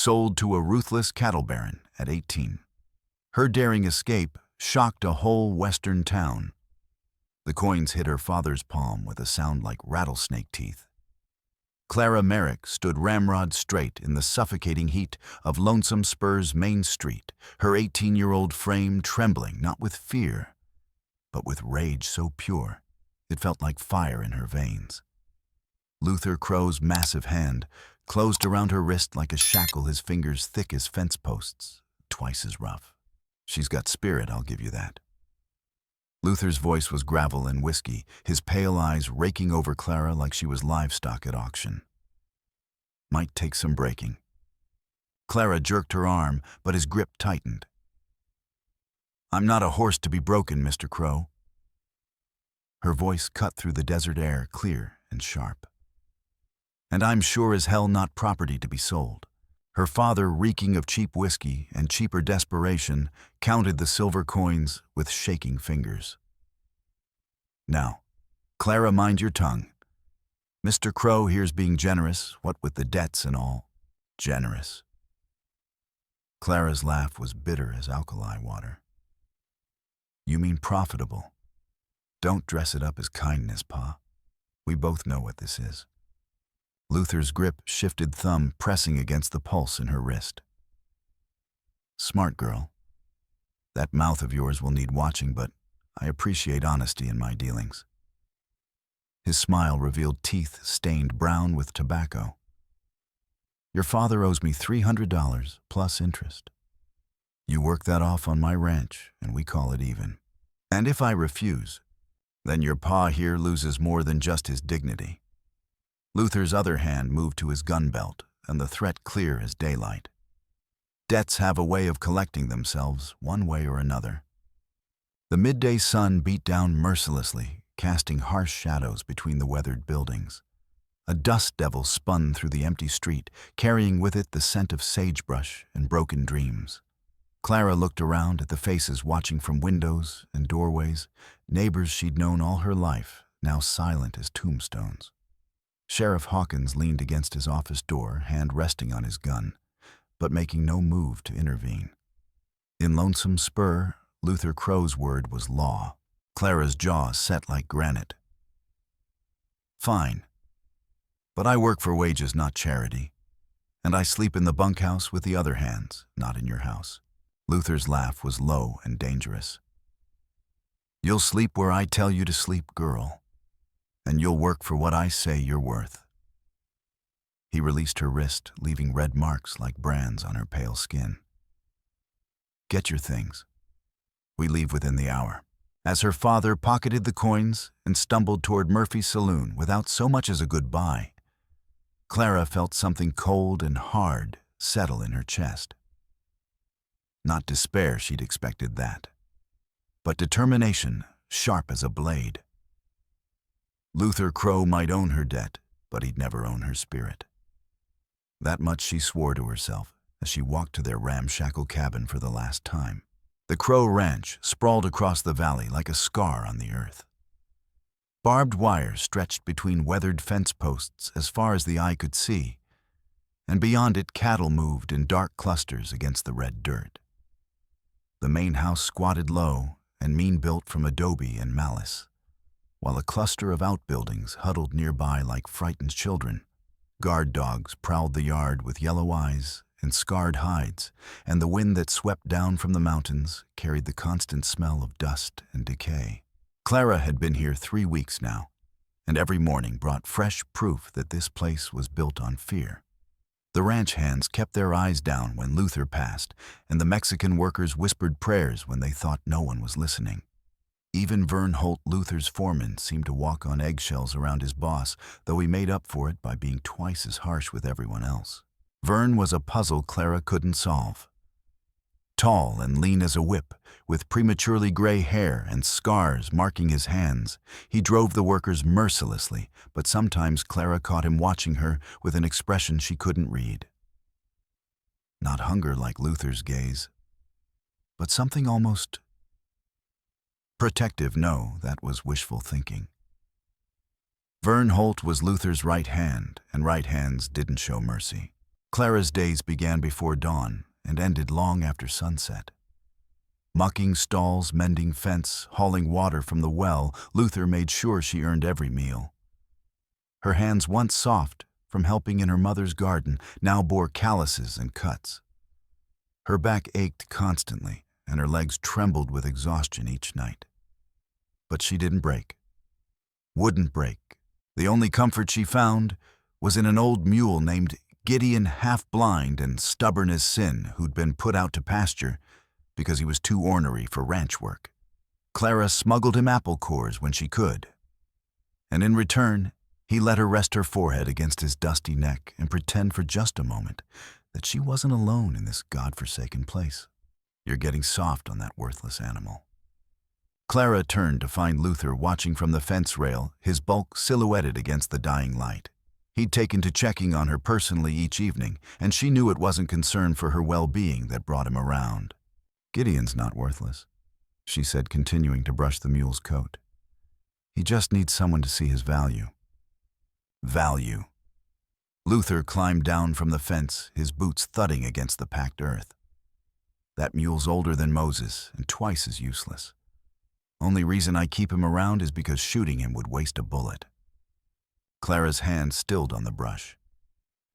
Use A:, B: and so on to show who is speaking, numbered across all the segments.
A: sold to a ruthless cattle baron at 18. Her daring escape shocked a whole western town. The coins hit her father's palm with a sound like rattlesnake teeth. Clara Merrick stood ramrod straight in the suffocating heat of Lonesome Spur's main street, her 18-year-old frame trembling not with fear, but with rage so pure it felt like fire in her veins. Luther Crow's massive hand closed around her wrist like a shackle, his fingers thick as fence posts, twice as rough. She's got spirit, I'll give you that. Luther's voice was gravel and whiskey, his pale eyes raking over Clara like she was livestock at auction. Might take some breaking. Clara jerked her arm, but his grip tightened. I'm not a horse to be broken, Mr. Crow. Her voice cut through the desert air, clear and sharp. And I'm sure as hell not property to be sold. Her father, reeking of cheap whiskey and cheaper desperation, counted the silver coins with shaking fingers. Now, Clara, mind your tongue. Mr. Crow here's being generous, what with the debts and all. Generous. Clara's laugh was bitter as alkali water. You mean profitable. Don't dress it up as kindness, Pa. We both know what this is. Luther's grip shifted, thumb pressing against the pulse in her wrist. Smart girl. That mouth of yours will need watching, but I appreciate honesty in my dealings. His smile revealed teeth stained brown with tobacco. Your father owes me $300 plus interest. You work that off on my ranch, and we call it even. And if I refuse, then your pa here loses more than just his dignity. Luther's other hand moved to his gun belt, and the threat clear as daylight. Debts have a way of collecting themselves, one way or another. The midday sun beat down mercilessly, casting harsh shadows between the weathered buildings. A dust devil spun through the empty street, carrying with it the scent of sagebrush and broken dreams. Clara looked around at the faces watching from windows and doorways, neighbors she'd known all her life, now silent as tombstones. Sheriff Hawkins leaned against his office door, hand resting on his gun, but making no move to intervene. In Lonesome Spur, Luther Crow's word was law. Clara's jaw set like granite. Fine. But I work for wages, not charity. And I sleep in the bunkhouse with the other hands, not in your house. Luther's laugh was low and dangerous. You'll sleep where I tell you to sleep, girl. And you'll work for what I say you're worth. He released her wrist, leaving red marks like brands on her pale skin. Get your things. We leave within the hour. As her father pocketed the coins and stumbled toward Murphy's saloon without so much as a goodbye, Clara felt something cold and hard settle in her chest. Not despair, she'd expected that, but determination, sharp as a blade. Luther Crow might own her debt, but he'd never own her spirit. That much she swore to herself as she walked to their ramshackle cabin for the last time. The Crow Ranch sprawled across the valley like a scar on the earth. Barbed wire stretched between weathered fence posts as far as the eye could see, and beyond it cattle moved in dark clusters against the red dirt. The main house squatted low and mean-built from adobe and malice, while a cluster of outbuildings huddled nearby like frightened children. Guard dogs prowled the yard with yellow eyes and scarred hides, and the wind that swept down from the mountains carried the constant smell of dust and decay. Clara had been here 3 weeks now, and every morning brought fresh proof that this place was built on fear. The ranch hands kept their eyes down when Luther passed, and the Mexican workers whispered prayers when they thought no one was listening. Even Vern Holt, Luther's foreman, seemed to walk on eggshells around his boss, though he made up for it by being twice as harsh with everyone else. Vern was a puzzle Clara couldn't solve. Tall and lean as a whip, with prematurely gray hair and scars marking his hands, he drove the workers mercilessly, but sometimes Clara caught him watching her with an expression she couldn't read. Not hunger like Luther's gaze, but something almost protective. No, that was wishful thinking. Vern Holt was Luther's right hand, and right hands didn't show mercy. Clara's days began before dawn and ended long after sunset. Mucking stalls, mending fence, hauling water from the well, Luther made sure she earned every meal. Her hands, once soft from helping in her mother's garden, now bore calluses and cuts. Her back ached constantly, and her legs trembled with exhaustion each night. But she didn't break. Wouldn't break. The only comfort she found was in an old mule named Gideon, half-blind and stubborn as sin, who'd been put out to pasture because he was too ornery for ranch work. Clara smuggled him apple cores when she could, and in return, he let her rest her forehead against his dusty neck and pretend for just a moment that she wasn't alone in this godforsaken place. You're getting soft on that worthless animal. Clara turned to find Luther watching from the fence rail, his bulk silhouetted against the dying light. He'd taken to checking on her personally each evening, and she knew it wasn't concern for her well-being that brought him around. "Gideon's not worthless," she said, continuing to brush the mule's coat. "He just needs someone to see his value." Value. Luther climbed down from the fence, his boots thudding against the packed earth. "That mule's older than Moses and twice as useless. Only reason I keep him around is because shooting him would waste a bullet." Clara's hand stilled on the brush.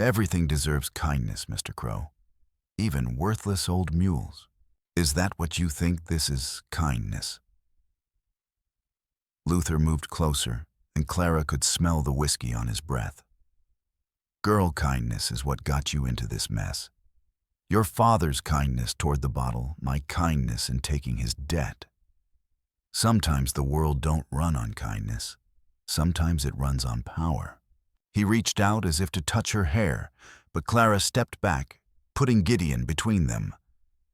A: "Everything deserves kindness, Mr. Crow. Even worthless old mules. Is that what you think this is, kindness?" Luther moved closer, and Clara could smell the whiskey on his breath. "Girl kindness is what got you into this mess. Your father's kindness toward the bottle, my kindness in taking his debt. Sometimes the world don't run on kindness. Sometimes it runs on power." He reached out as if to touch her hair, but Clara stepped back, putting Gideon between them.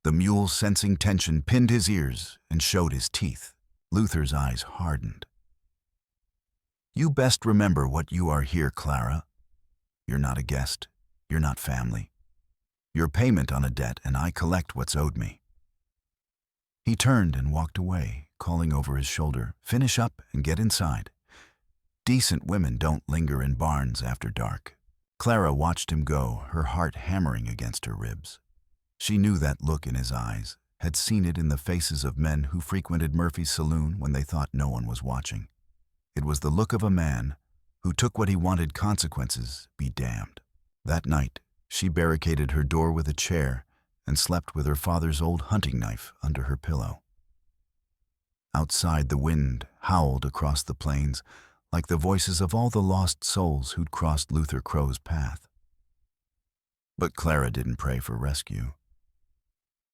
A: The mule, sensing tension, pinned his ears and showed his teeth. Luther's eyes hardened. "You best remember what you are here, Clara. You're not a guest. You're not family. You're payment on a debt, and I collect what's owed me." He turned and walked away, calling over his shoulder, "Finish up and get inside. Decent women don't linger in barns after dark." Clara watched him go, her heart hammering against her ribs. She knew that look in his eyes, had seen it in the faces of men who frequented Murphy's saloon when they thought no one was watching. It was the look of a man who took what he wanted, consequences be damned. That night, she barricaded her door with a chair and slept with her father's old hunting knife under her pillow. Outside, the wind howled across the plains like the voices of all the lost souls who'd crossed Luther Crow's path. But Clara didn't pray for rescue.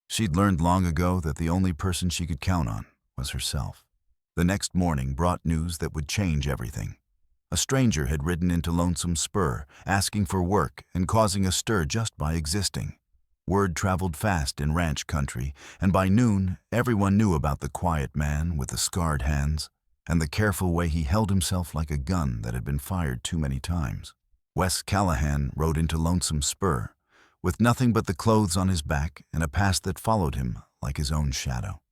A: She'd learned long ago that the only person she could count on was herself. The next morning brought news that would change everything. A stranger had ridden into Lonesome Spur, asking for work and causing a stir just by existing. Word traveled fast in ranch country, and by noon, everyone knew about the quiet man with the scarred hands and the careful way he held himself like a gun that had been fired too many times. Wes Callahan rode into Lonesome Spur, with nothing but the clothes on his back and a past that followed him like his own shadow.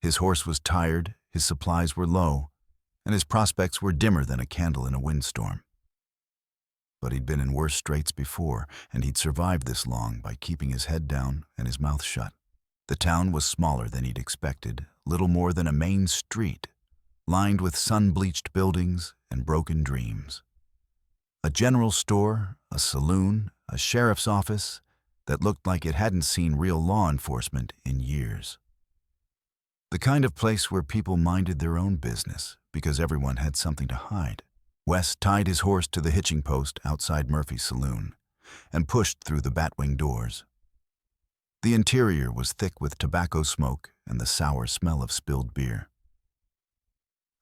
A: His horse was tired, his supplies were low, and his prospects were dimmer than a candle in a windstorm. But he'd been in worse straits before, and he'd survived this long by keeping his head down and his mouth shut. The town was smaller than he'd expected, little more than a main street, lined with sun-bleached buildings and broken dreams. A general store, a saloon, a sheriff's office that looked like it hadn't seen real law enforcement in years. The kind of place where people minded their own business because everyone had something to hide. Wes tied his horse to the hitching post outside Murphy's saloon and pushed through the batwing doors. The interior was thick with tobacco smoke and the sour smell of spilled beer.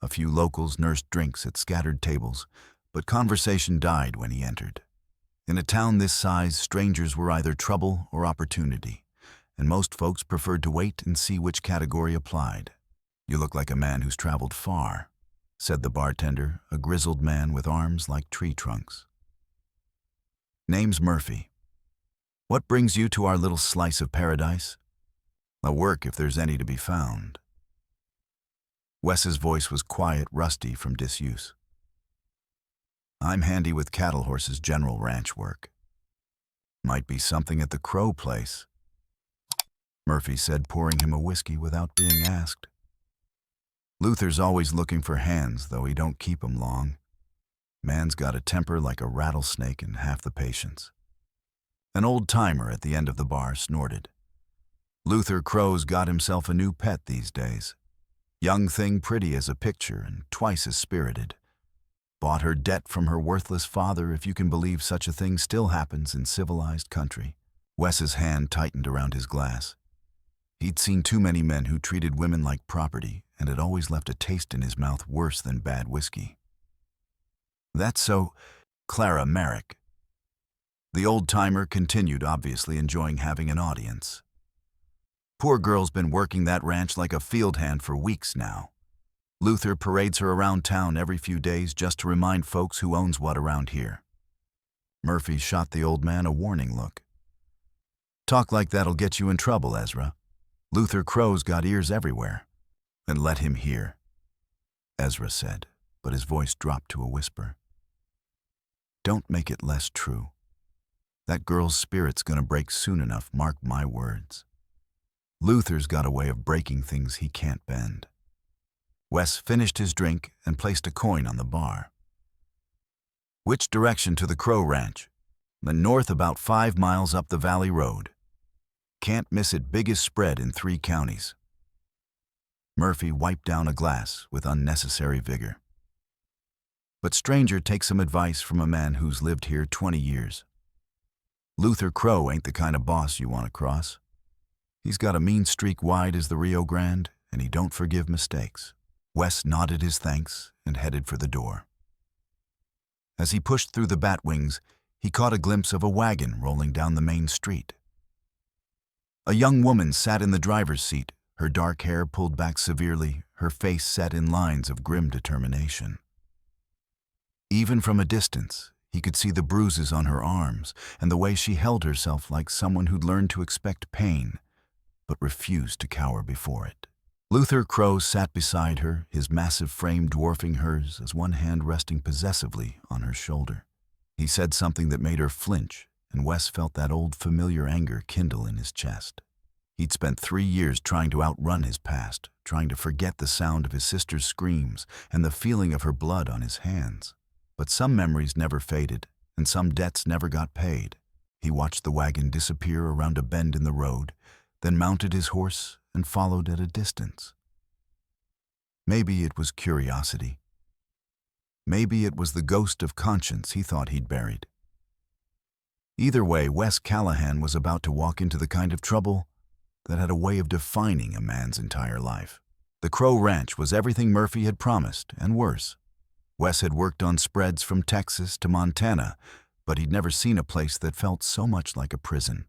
A: A few locals nursed drinks at scattered tables, but conversation died when he entered. In a town this size, strangers were either trouble or opportunity, and most folks preferred to wait and see which category applied. "You look like a man who's traveled far," said the bartender, a grizzled man with arms like tree trunks. "Name's Murphy. What brings you to our little slice of paradise?" "A work if there's any to be found." Wes's voice was quiet, rusty from disuse. "I'm handy with cattle horses, general ranch work." Might be something at the Crow place, Murphy said, pouring him a whiskey without being asked. Luther's always looking for hands, though he don't keep 'em long. Man's got a temper like a rattlesnake and half the patience. An old-timer at the end of the bar snorted. Luther Crow's got himself a new pet these days. Young thing pretty as a picture and twice as spirited. Bought her debt from her worthless father, if you can believe such a thing still happens in civilized country. Wes's hand tightened around his glass. He'd seen too many men who treated women like property, and had always left a taste in his mouth worse than bad whiskey. That's so, Clara Merrick. The old-timer continued, obviously enjoying having an audience. Poor girl's been working that ranch like a field hand for weeks now. Luther parades her around town every few days just to remind folks who owns what around here. Murphy shot the old man a warning look. Talk like that'll get you in trouble, Ezra. Luther Crow's got ears everywhere. And let him hear, Ezra said, but his voice dropped to a whisper. Don't make it less true. That girl's spirit's gonna break soon enough, mark my words. Luther's got a way of breaking things he can't bend. Wes finished his drink and placed a coin on the bar. Which direction to the Crow Ranch? The north, about 5 miles up the valley road. Can't miss it, biggest spread in 3 counties. Murphy wiped down a glass with unnecessary vigor. But stranger, take some advice from a man who's lived here 20 years. Luther Crow ain't the kind of boss you want to cross. He's got a mean streak wide as the Rio Grande, and he don't forgive mistakes. Wes nodded his thanks and headed for the door. As he pushed through the bat wings, he caught a glimpse of a wagon rolling down the main street. A young woman sat in the driver's seat, her dark hair pulled back severely, her face set in lines of grim determination. Even from a distance, he could see the bruises on her arms and the way she held herself like someone who'd learned to expect pain, but refused to cower before it. Luther Crow sat beside her, his massive frame dwarfing hers as one hand resting possessively on her shoulder. He said something that made her flinch, and Wes felt that old familiar anger kindle in his chest. He'd spent 3 years trying to outrun his past, trying to forget the sound of his sister's screams and the feeling of her blood on his hands. But some memories never faded, and some debts never got paid. He watched the wagon disappear around a bend in the road, then mounted his horse and followed at a distance. Maybe it was curiosity. Maybe it was the ghost of conscience he thought he'd buried. Either way, Wes Callahan was about to walk into the kind of trouble that had a way of defining a man's entire life. The Crow Ranch was everything Murphy had promised, and worse. Wes had worked on spreads from Texas to Montana, but he'd never seen a place that felt so much like a prison.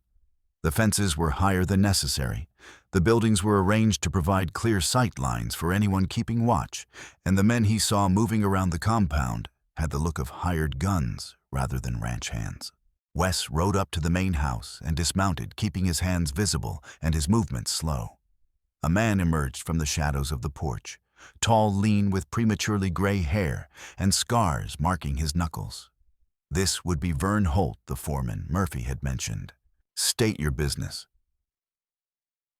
A: The fences were higher than necessary. The buildings were arranged to provide clear sight lines for anyone keeping watch, and the men he saw moving around the compound had the look of hired guns rather than ranch hands. Wes rode up to the main house and dismounted, keeping his hands visible and his movements slow. A man emerged from the shadows of the porch, tall, lean, with prematurely gray hair and scars marking his knuckles. This would be Vern Holt, the foreman Murphy had mentioned. State your business.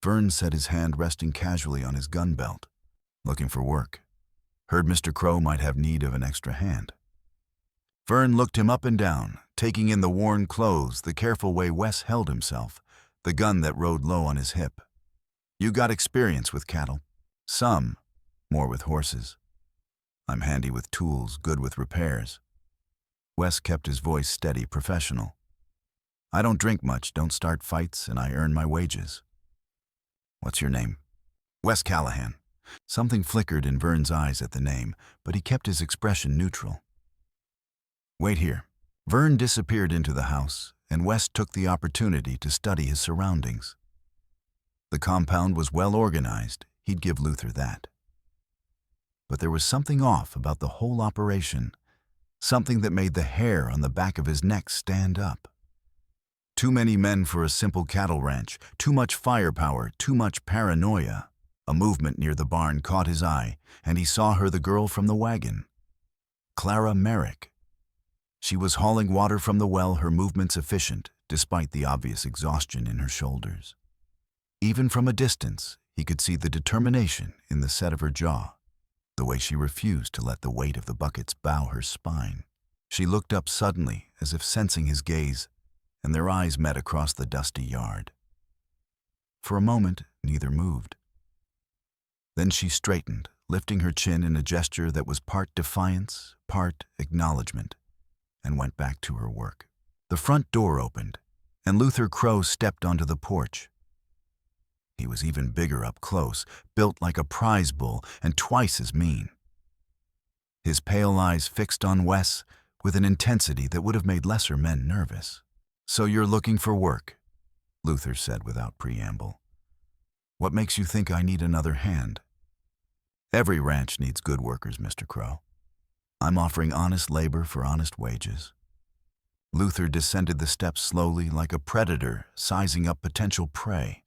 A: Vern said, his hand resting casually on his gun belt. Looking for work. Heard Mr. Crow might have need of an extra hand. Vern looked him up and down, taking in the worn clothes, the careful way Wes held himself, the gun that rode low on his hip. You got experience with cattle? Some, more with horses. I'm handy with tools, good with repairs. Wes kept his voice steady, professional. I don't drink much, don't start fights, and I earn my wages. What's your name? Wes Callahan. Something flickered in Vern's eyes at the name, but he kept his expression neutral. Wait here. Vern disappeared into the house, and Wes took the opportunity to study his surroundings. The compound was well organized, he'd give Luther that. But there was something off about the whole operation, something that made the hair on the back of his neck stand up. Too many men for a simple cattle ranch, too much firepower, too much paranoia. A movement near the barn caught his eye, and he saw her, the girl from the wagon. Clara Merrick. She was hauling water from the well, her movements efficient, despite the obvious exhaustion in her shoulders. Even from a distance, he could see the determination in the set of her jaw, the way she refused to let the weight of the buckets bow her spine. She looked up suddenly, as if sensing his gaze, and their eyes met across the dusty yard. For a moment, neither moved. Then she straightened, lifting her chin in a gesture that was part defiance, part acknowledgement, and went back to her work. The front door opened, and Luther Crow stepped onto the porch. He was even bigger up close, built like a prize bull and twice as mean. His pale eyes fixed on Wes with an intensity that would have made lesser men nervous. "So you're looking for work," Luther said without preamble. "What makes you think I need another hand?" "Every ranch needs good workers, Mr. Crow. I'm offering honest labor for honest wages." Luther descended the steps slowly, like a predator sizing up potential prey.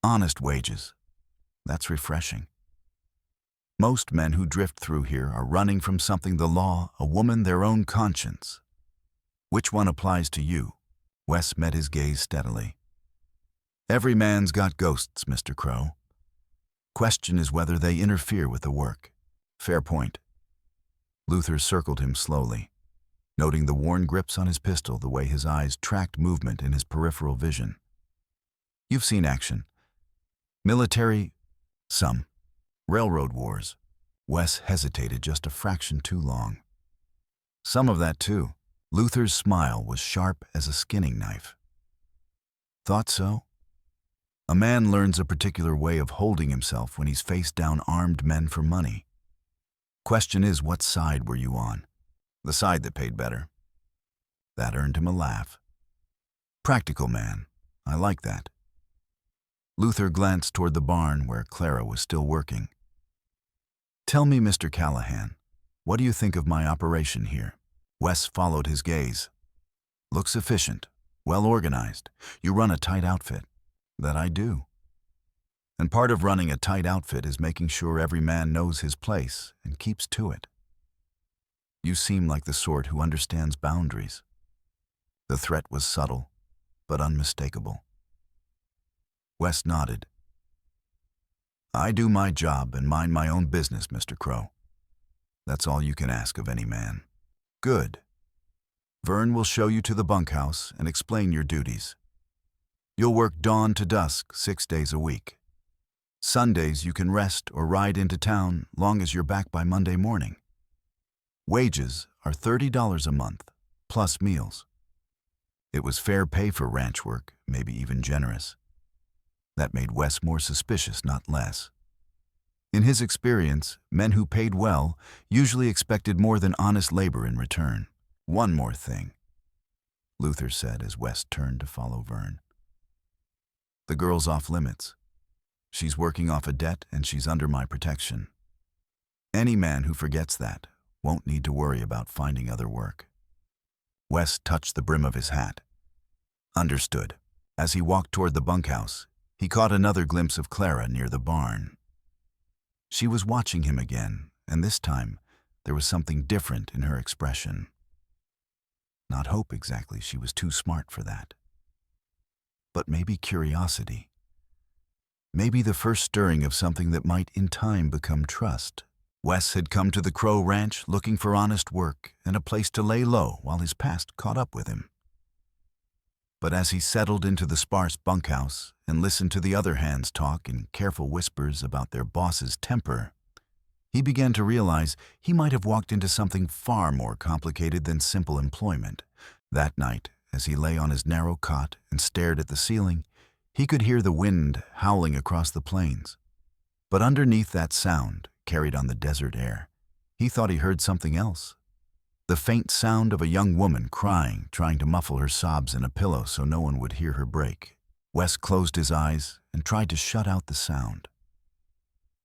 A: "Honest wages. That's refreshing. Most men who drift through here are running from something: the law, a woman, their own conscience. Which one applies to you?" Wes met his gaze steadily. "Every man's got ghosts, Mr. Crow. Question is whether they interfere with the work." "Fair point." Luther circled him slowly, noting the worn grips on his pistol, the way his eyes tracked movement in his peripheral vision. "You've seen action. Military, some. Railroad wars." Wes hesitated just a fraction too long. "Some of that too." Luther's smile was sharp as a skinning knife. "Thought so? A man learns a particular way of holding himself when he's faced down armed men for money. Question is, what side were you on?" "The side that paid better." That earned him a laugh. "Practical man. I like that." Luther glanced toward the barn where Clara was still working. "Tell me, Mr. Callahan, what do you think of my operation here?" Wes followed his gaze. "Looks efficient, well organized. You run a tight outfit." "That I do. And part of running a tight outfit is making sure every man knows his place and keeps to it. You seem like the sort who understands boundaries." The threat was subtle, but unmistakable. Wes nodded. "I do my job and mind my own business, Mr. Crow. That's all you can ask of any man." "Good. Vern will show you to the bunkhouse and explain your duties. You'll work dawn to dusk 6 days a week. Sundays you can rest or ride into town long as you're back by Monday morning. Wages are $30 a month, plus meals." It was fair pay for ranch work, maybe even generous. That made Wes more suspicious, not less. In his experience, men who paid well usually expected more than honest labor in return. "One more thing," Luther said as Wes turned to follow Vern. "The girl's off limits. She's working off a debt and she's under my protection. Any man who forgets that won't need to worry about finding other work." Wes touched the brim of his hat. "Understood." As he walked toward the bunkhouse, he caught another glimpse of Clara near the barn. She was watching him again, and this time there was something different in her expression. Not hope exactly, she was too smart for that. But maybe curiosity. Maybe the first stirring of something that might in time become trust. Wes had come to the Crow Ranch looking for honest work and a place to lay low while his past caught up with him. But as he settled into the sparse bunkhouse and listened to the other hands talk in careful whispers about their boss's temper, he began to realize he might have walked into something far more complicated than simple employment. That night, as he lay on his narrow cot and stared at the ceiling, he could hear the wind howling across the plains. But underneath that sound, carried on the desert air, he thought he heard something else. The faint sound of a young woman crying, trying to muffle her sobs in a pillow so no one would hear her break. Wes closed his eyes and tried to shut out the sound.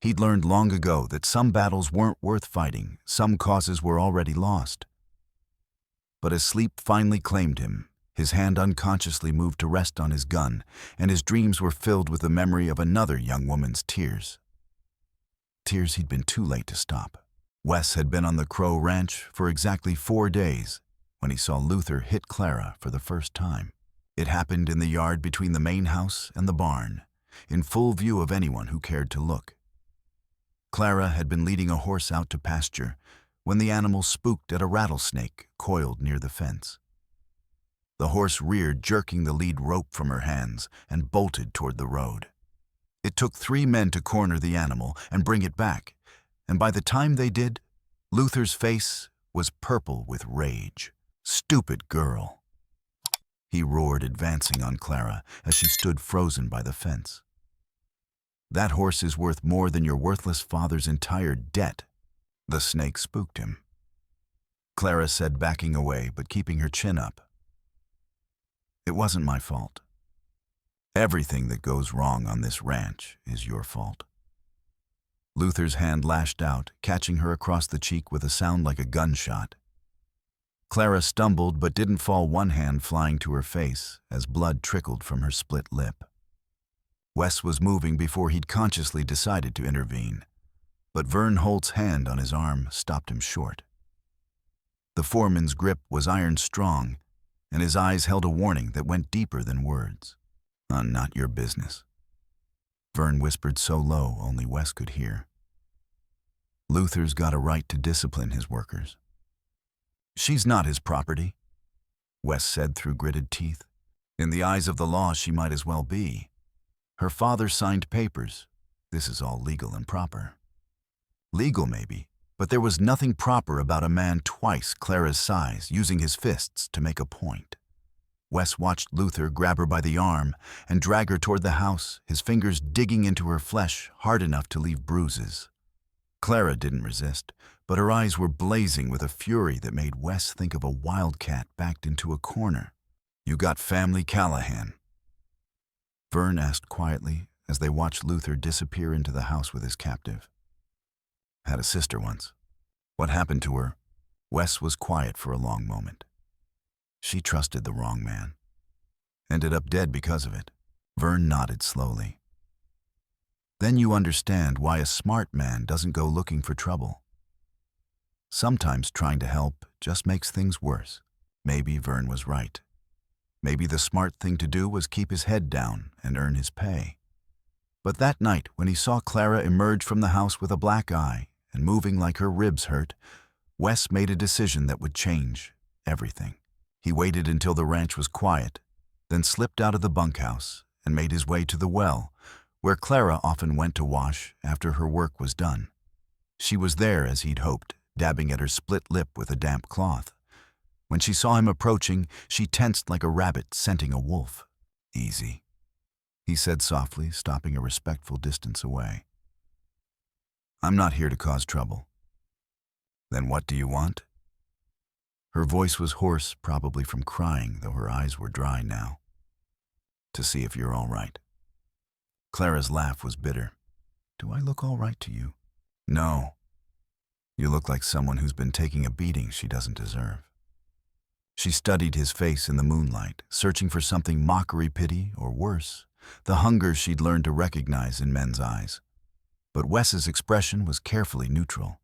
A: He'd learned long ago that some battles weren't worth fighting, some causes were already lost. But as sleep finally claimed him, his hand unconsciously moved to rest on his gun, and his dreams were filled with the memory of another young woman's tears. Tears he'd been too late to stop. Wes had been on the Crow Ranch for exactly 4 days when he saw Luther hit Clara for the first time. It happened in the yard between the main house and the barn, in full view of anyone who cared to look. Clara had been leading a horse out to pasture when the animal spooked at a rattlesnake coiled near the fence. The horse reared, jerking the lead rope from her hands, and bolted toward the road. It took 3 men to corner the animal and bring it back, and by the time they did, Luther's face was purple with rage. "Stupid girl," he roared, advancing on Clara as she stood frozen by the fence. "That horse is worth more than your worthless father's entire debt." The snake spooked him. Clara said, backing away but keeping her chin up. "It wasn't my fault. Everything that goes wrong on this ranch is your fault." Luther's hand lashed out, catching her across the cheek with a sound like a gunshot. Clara stumbled but didn't fall, one hand flying to her face as blood trickled from her split lip. Wes was moving before he'd consciously decided to intervene, but Vern Holt's hand on his arm stopped him short. The foreman's grip was iron strong, and his eyes held a warning that went deeper than words. "Not your business," Vern whispered so low only Wes could hear. "Luther's got a right to discipline his workers." "She's not his property," Wes said through gritted teeth. "In the eyes of the law, she might as well be. Her father signed papers. This is all legal and proper." Legal, maybe, but there was nothing proper about a man twice Clara's size using his fists to make a point. Wes watched Luther grab her by the arm and drag her toward the house, his fingers digging into her flesh hard enough to leave bruises. Clara didn't resist, but her eyes were blazing with a fury that made Wes think of a wildcat backed into a corner. "You got family, Callahan?" Vern asked quietly as they watched Luther disappear into the house with his captive. "Had a sister once. What happened to her?" Wes was quiet for a long moment. "She trusted the wrong man. Ended up dead because of it." Vern nodded slowly. "Then you understand why a smart man doesn't go looking for trouble. Sometimes trying to help just makes things worse." Maybe Vern was right. Maybe the smart thing to do was keep his head down and earn his pay. But that night, when he saw Clara emerge from the house with a black eye and moving like her ribs hurt, Wes made a decision that would change everything. He waited until the ranch was quiet, then slipped out of the bunkhouse and made his way to the well, where Clara often went to wash after her work was done. She was there as he'd hoped, dabbing at her split lip with a damp cloth. When she saw him approaching, she tensed like a rabbit scenting a wolf. "Easy," he said softly, stopping a respectful distance away. "I'm not here to cause trouble." "Then what do you want?" Her voice was hoarse, probably from crying, though her eyes were dry now. "To see if you're all right." Clara's laugh was bitter. "Do I look all right to you?" "No. You look like someone who's been taking a beating she doesn't deserve." She studied his face in the moonlight, searching for something mockery, pity, or worse, the hunger she'd learned to recognize in men's eyes. But Wes's expression was carefully neutral.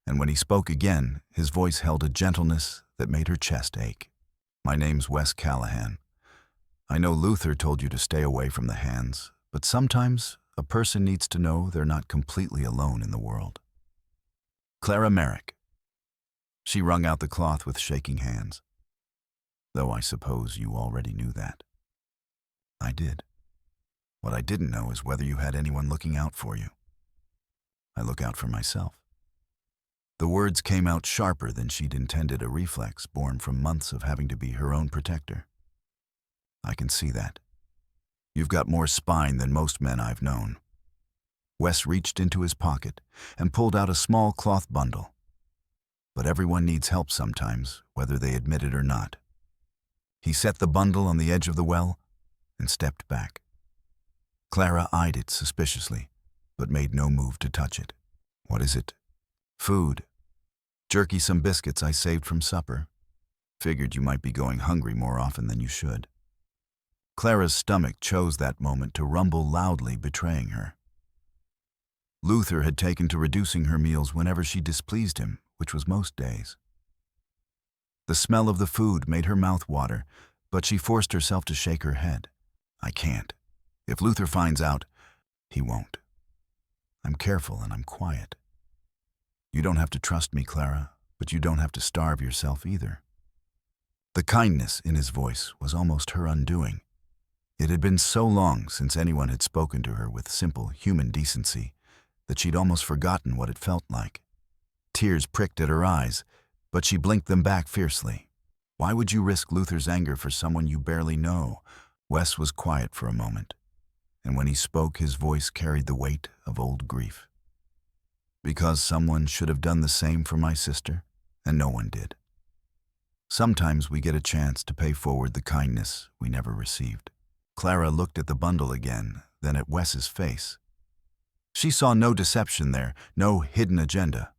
A: And when he spoke again, his voice held a gentleness that made her chest ache. "My name's Wes Callahan. I know Luther told you to stay away from the hands, but sometimes a person needs to know they're not completely alone in the world." "Clara Merrick." She wrung out the cloth with shaking hands. "Though I suppose you already knew that." "I did. What I didn't know is whether you had anyone looking out for you." "I look out for myself." The words came out sharper than she'd intended, a reflex born from months of having to be her own protector. "I can see that. You've got more spine than most men I've known." Wes reached into his pocket and pulled out a small cloth bundle. But everyone needs help sometimes, whether they admit it or not. He set the bundle on the edge of the well and stepped back. Clara eyed it suspiciously, but made no move to touch it. "What is it?" "Food. Jerky, some biscuits I saved from supper. Figured you might be going hungry more often than you should." Clara's stomach chose that moment to rumble loudly, betraying her. Luther had taken to reducing her meals whenever she displeased him, which was most days. The smell of the food made her mouth water, but she forced herself to shake her head. I can't. If Luther finds out, he won't. I'm careful and I'm quiet. You don't have to trust me, Clara, but you don't have to starve yourself either. The kindness in his voice was almost her undoing. It had been so long since anyone had spoken to her with simple human decency that she'd almost forgotten what it felt like. Tears pricked at her eyes, but she blinked them back fiercely. Why would you risk Luther's anger for someone you barely know? Wes was quiet for a moment, and when he spoke, his voice carried the weight of old grief. Because someone should have done the same for my sister, and no one did. Sometimes we get a chance to pay forward the kindness we never received. Clara looked at the bundle again, then at Wes's face. She saw no deception there, no hidden agenda.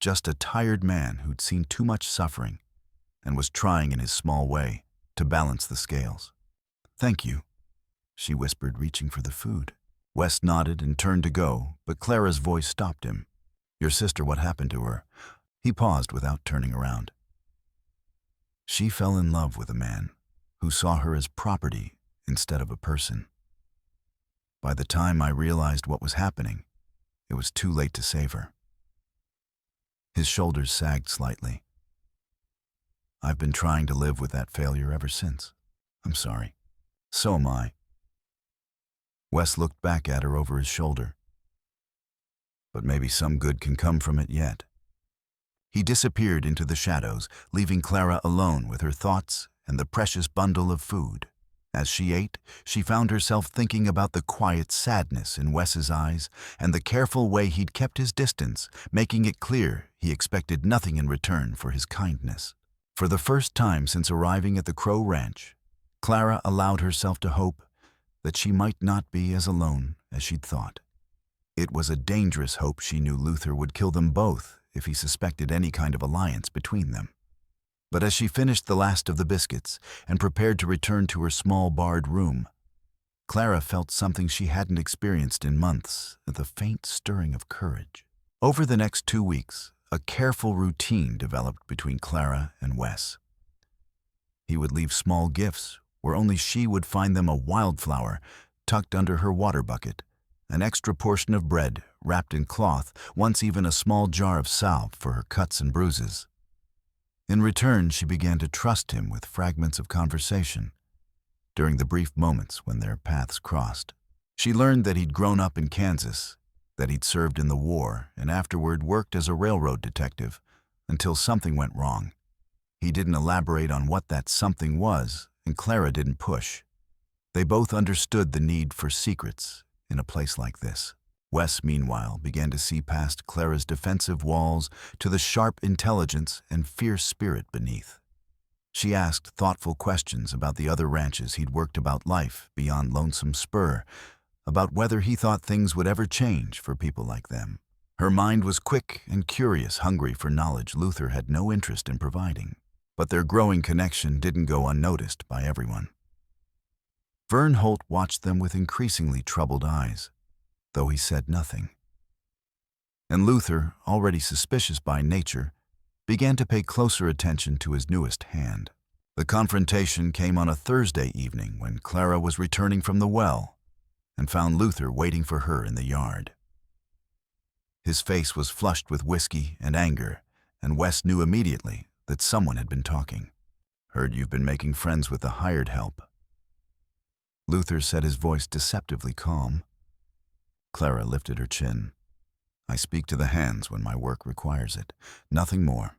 A: Just a tired man who'd seen too much suffering and was trying in his small way to balance the scales. Thank you, she whispered, reaching for the food. Wes nodded and turned to go, but Clara's voice stopped him. Your sister, what happened to her? He paused without turning around. She fell in love with a man who saw her as property instead of a person. By the time I realized what was happening, it was too late to save her. His shoulders sagged slightly. I've been trying to live with that failure ever since. I'm sorry. So am I. Wes looked back at her over his shoulder. But maybe some good can come from it yet. He disappeared into the shadows, leaving Clara alone with her thoughts and the precious bundle of food. As she ate, she found herself thinking about the quiet sadness in Wes's eyes and the careful way he'd kept his distance, making it clear he expected nothing in return for his kindness. For the first time since arriving at the Crow Ranch, Clara allowed herself to hope that she might not be as alone as she'd thought. It was a dangerous hope. She knew Luther would kill them both if he suspected any kind of alliance between them. But as she finished the last of the biscuits and prepared to return to her small barred room, Clara felt something she hadn't experienced in months, the faint stirring of courage. Over the next 2 weeks, a careful routine developed between Clara and Wes. He would leave small gifts where only she would find them: a wildflower tucked under her water bucket, an extra portion of bread wrapped in cloth, once even a small jar of salve for her cuts and bruises. In return, she began to trust him with fragments of conversation. During the brief moments when their paths crossed, she learned that he'd grown up in Kansas, that he'd served in the war, and afterward worked as a railroad detective until something went wrong. He didn't elaborate on what that something was, and Clara didn't push. They both understood the need for secrets in a place like this. Wes, meanwhile, began to see past Clara's defensive walls to the sharp intelligence and fierce spirit beneath. She asked thoughtful questions about the other ranches he'd worked, about life beyond Lonesome Spur, about whether he thought things would ever change for people like them. Her mind was quick and curious, hungry for knowledge Luther had no interest in providing. But their growing connection didn't go unnoticed by everyone. Vern Holt watched them with increasingly troubled eyes, though he said nothing. And Luther, already suspicious by nature, began to pay closer attention to his newest hand. The confrontation came on a Thursday evening when Clara was returning from the well and found Luther waiting for her in the yard. His face was flushed with whiskey and anger, and Wes knew immediately that someone had been talking. Heard you've been making friends with the hired help. Luther said, his voice deceptively calm. Clara lifted her chin. I speak to the hands when my work requires it. Nothing more.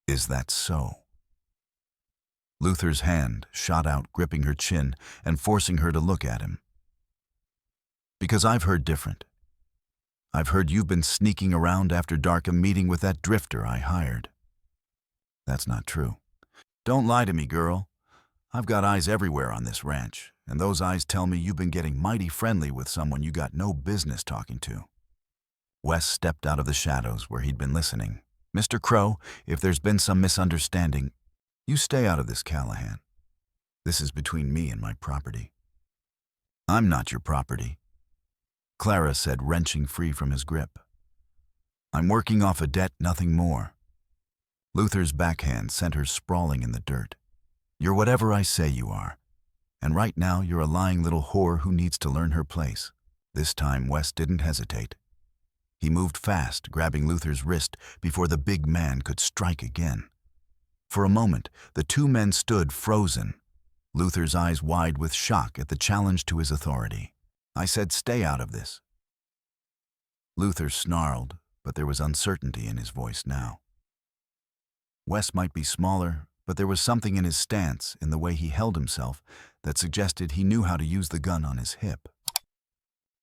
A: Is that so? Luther's hand shot out, gripping her chin and forcing her to look at him. Because I've heard different. I've heard you've been sneaking around after dark, a meeting with that drifter I hired. That's not true. Don't lie to me, girl. I've got eyes everywhere on this ranch, and those eyes tell me you've been getting mighty friendly with someone you got no business talking to. Wes stepped out of the shadows where he'd been listening. Mr. Crow, if there's been some misunderstanding, you stay out of this, Callahan. This is between me and my property. I'm not your property, Clara said, wrenching free from his grip. I'm working off a debt, nothing more. Luther's backhand sent her sprawling in the dirt. "You're whatever I say you are. And right now you're a lying little whore who needs to learn her place." This time Wes didn't hesitate. He moved fast, grabbing Luther's wrist before the big man could strike again. For a moment, the two men stood frozen, Luther's eyes wide with shock at the challenge to his authority. "I said stay out of this." Luther snarled, but there was uncertainty in his voice now. Wes might be smaller, but there was something in his stance, in the way he held himself, that suggested he knew how to use the gun on his hip.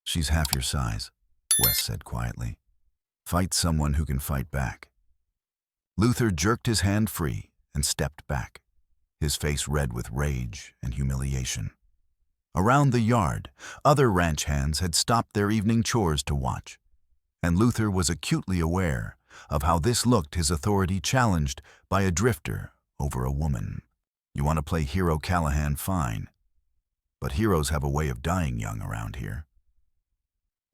A: "She's half your size," Wes said quietly. "Fight someone who can fight back." Luther jerked his hand free and stepped back, his face red with rage and humiliation. Around the yard, other ranch hands had stopped their evening chores to watch, and Luther was acutely aware of how this looked, his authority challenged by a drifter over a woman. You want to play hero Callahan, fine, but heroes have a way of dying young around here.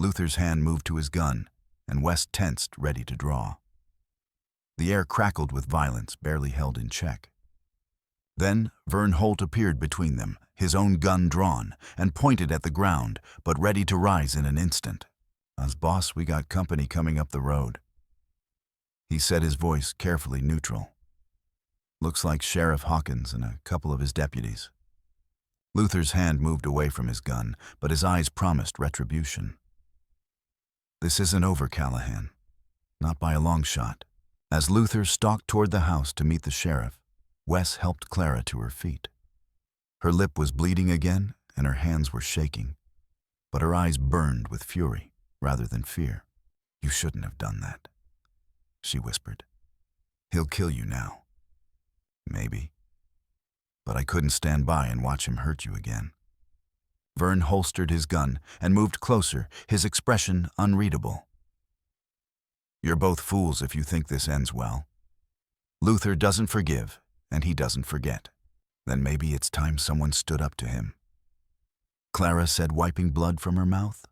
A: Luther's hand moved to his gun, and Wes tensed, ready to draw. The air crackled with violence, barely held in check. Then Vern Holt appeared between them, his own gun drawn, and pointed at the ground, but ready to rise in an instant. "Boss, we got company coming up the road." He said, his voice carefully neutral. "Looks like Sheriff Hawkins and a couple of his deputies." Luther's hand moved away from his gun, but his eyes promised retribution. "This isn't over, Callahan. Not by a long shot." As Luther stalked toward the house to meet the sheriff, Wes helped Clara to her feet. Her lip was bleeding again, and her hands were shaking, but her eyes burned with fury rather than fear. "You shouldn't have done that," she whispered. "He'll kill you now." "Maybe. But I couldn't stand by and watch him hurt you again." Vern holstered his gun and moved closer, his expression unreadable. "You're both fools if you think this ends well. Luther doesn't forgive, and he doesn't forget. Then maybe it's time someone stood up to him," Clara said, wiping blood from her mouth.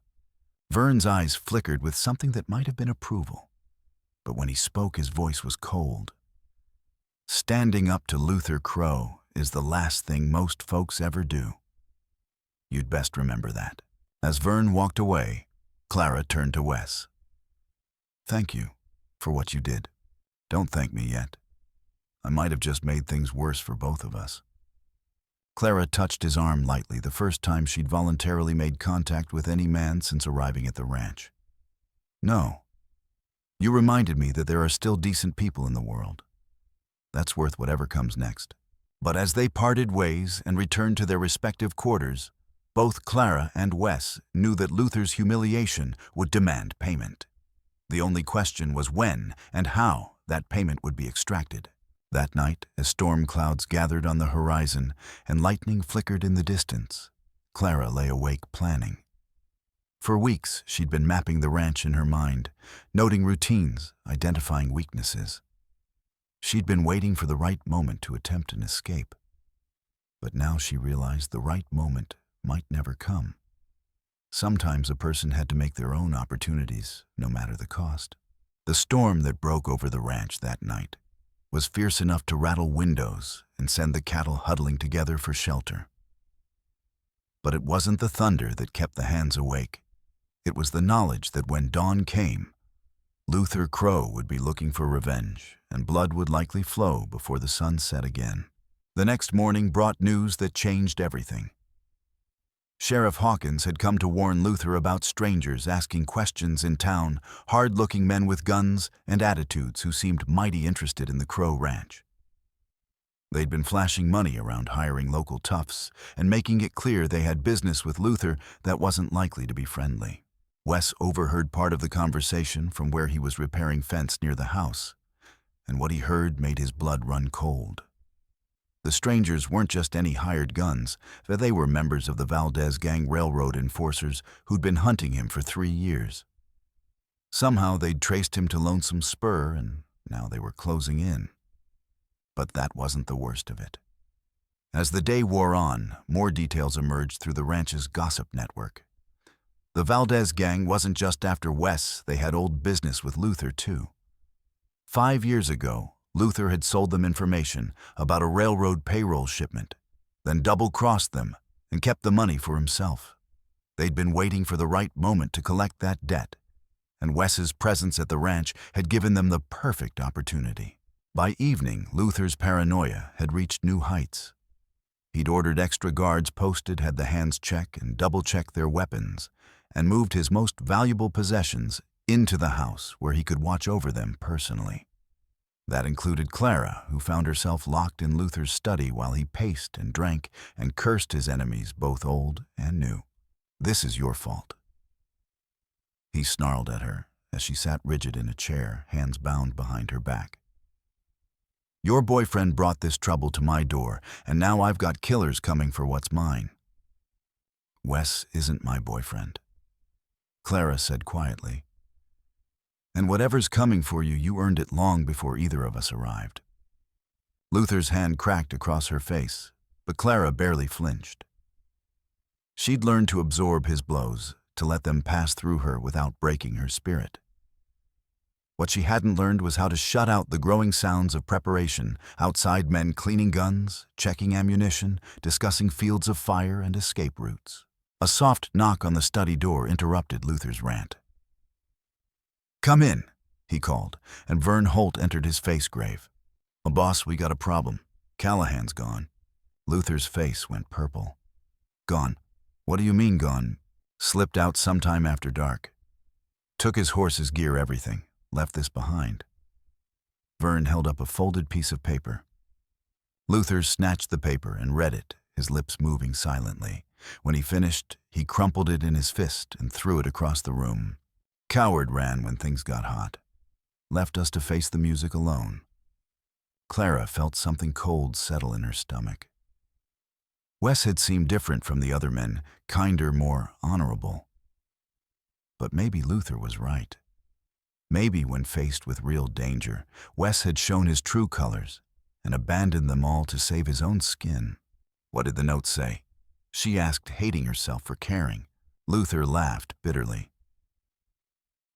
A: Vern's eyes flickered with something that might have been approval, but when he spoke, his voice was cold. "Standing up to Luther Crow is the last thing most folks ever do. You'd best remember that." As Vern walked away, Clara turned to Wes. "Thank you for what you did. Don't thank me yet. I might have just made things worse for both of us." Clara touched his arm lightly, the first time she'd voluntarily made contact with any man since arriving at the ranch. "No. You reminded me that there are still decent people in the world. That's worth whatever comes next." But as they parted ways and returned to their respective quarters, both Clara and Wes knew that Luther's humiliation would demand payment. The only question was when and how that payment would be extracted. That night, as storm clouds gathered on the horizon and lightning flickered in the distance, Clara lay awake planning. For weeks, she'd been mapping the ranch in her mind, noting routines, identifying weaknesses. She'd been waiting for the right moment to attempt an escape. But now she realized the right moment might never come. Sometimes a person had to make their own opportunities, no matter the cost. The storm that broke over the ranch that night was fierce enough to rattle windows and send the cattle huddling together for shelter. But it wasn't the thunder that kept the hands awake. It was the knowledge that when dawn came, Luther Crow would be looking for revenge, and blood would likely flow before the sun set again. The next morning brought news that changed everything. Sheriff Hawkins had come to warn Luther about strangers asking questions in town, hard-looking men with guns and attitudes who seemed mighty interested in the Crow Ranch. They'd been flashing money around hiring local toughs and making it clear they had business with Luther that wasn't likely to be friendly. Wes overheard part of the conversation from where he was repairing fence near the house, and what he heard made his blood run cold. The strangers weren't just any hired guns, for they were members of the Valdez Gang railroad enforcers who'd been hunting him for 3 years. Somehow they'd traced him to Lonesome Spur, and now they were closing in. But that wasn't the worst of it. As the day wore on, more details emerged through the ranch's gossip network. The Valdez Gang wasn't just after Wes, they had old business with Luther, too. 5 years ago, Luther had sold them information about a railroad payroll shipment, then double-crossed them and kept the money for himself. They'd been waiting for the right moment to collect that debt, and Wes's presence at the ranch had given them the perfect opportunity. By evening, Luther's paranoia had reached new heights. He'd ordered extra guards posted, had the hands check and double-check their weapons, and moved his most valuable possessions into the house where he could watch over them personally. That included Clara, who found herself locked in Luther's study while he paced and drank and cursed his enemies, both old and new. "This is your fault," he snarled at her as she sat rigid in a chair, hands bound behind her back. "Your boyfriend brought this trouble to my door, and now I've got killers coming for what's mine." "Wes isn't my boyfriend," Clara said quietly. "And whatever's coming for you, you earned it long before either of us arrived." Luther's hand cracked across her face, but Clara barely flinched. She'd learned to absorb his blows, to let them pass through her without breaking her spirit. What she hadn't learned was how to shut out the growing sounds of preparation, outside men cleaning guns, checking ammunition, discussing fields of fire and escape routes. A soft knock on the study door interrupted Luther's rant. "Come in," he called, and Vern Holt entered his face grave. "Boss, we got a problem. Callahan's gone." Luther's face went purple. "Gone? What do you mean gone?" "Slipped out sometime after dark. Took his horse's gear, everything. Left this behind." Vern held up a folded piece of paper. Luther snatched the paper and read it, his lips moving silently. When he finished, he crumpled it in his fist and threw it across the room. "Coward ran when things got hot. Left us to face the music alone." Clara felt something cold settle in her stomach. Wes had seemed different from the other men, kinder, more honorable. But maybe Luther was right. Maybe when faced with real danger, Wes had shown his true colors and abandoned them all to save his own skin. "What did the note say?" she asked, hating herself for caring. Luther laughed bitterly.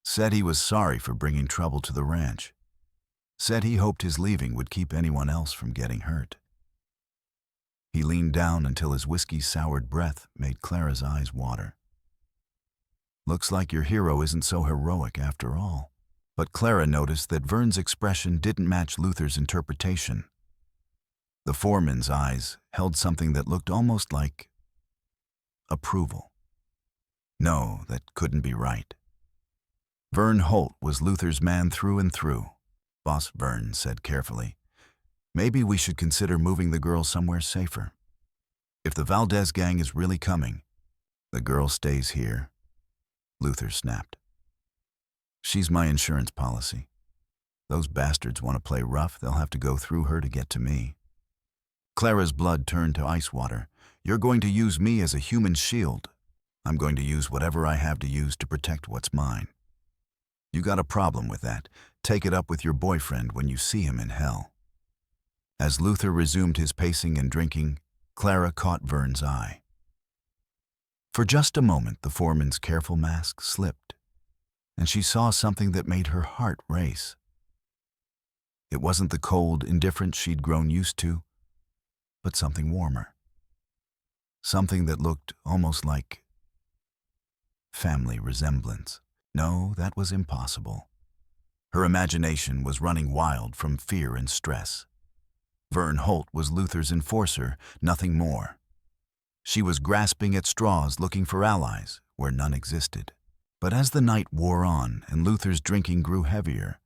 A: "Said he was sorry for bringing trouble to the ranch. Said he hoped his leaving would keep anyone else from getting hurt." He leaned down until his whiskey-soured breath made Clara's eyes water. "Looks like your hero isn't so heroic after all." But Clara noticed that Vern's expression didn't match Luther's interpretation. The foreman's eyes held something that looked almost like approval. No, that couldn't be right. Vern Holt was Luther's man through and through. "Boss," Vern said carefully, "maybe we should consider moving the girl somewhere safer. If the Valdez gang is really coming, the girl stays here." Luther snapped. "She's my insurance policy. Those bastards want to play rough, they'll have to go through her to get to me." Clara's blood turned to ice water. "You're going to use me as a human shield. I'm going to use whatever I have to use to protect what's mine. You got a problem with that? Take it up with your boyfriend when you see him in hell." As Luther resumed his pacing and drinking, Clara caught Vern's eye. For just a moment, the foreman's careful mask slipped, and she saw something that made her heart race. It wasn't the cold indifference she'd grown used to, but something warmer. Something that looked almost like family resemblance. No, that was impossible. Her imagination was running wild from fear and stress. Vern Holt was Luther's enforcer, nothing more. She was grasping at straws, looking for allies where none existed. But as the night wore on and Luther's drinking grew heavier,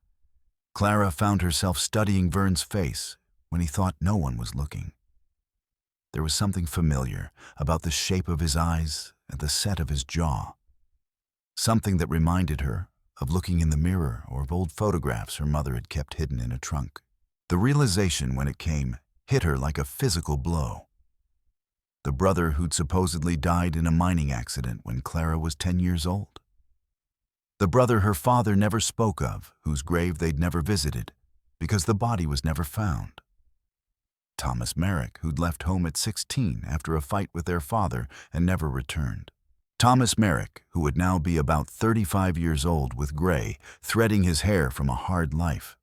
A: Clara found herself studying Vern's face when he thought no one was looking. There was something familiar about the shape of his eyes and the set of his jaw. Something that reminded her of looking in the mirror or of old photographs her mother had kept hidden in a trunk. The realization, when it came, hit her like a physical blow. The brother who'd supposedly died in a mining accident when Clara was 10 years old. The brother her father never spoke of, whose grave they'd never visited, because the body was never found. Thomas Merrick, who'd left home at 16 after a fight with their father and never returned. Thomas Merrick, who would now be about 35 years old with gray, threading his hair from a hard life.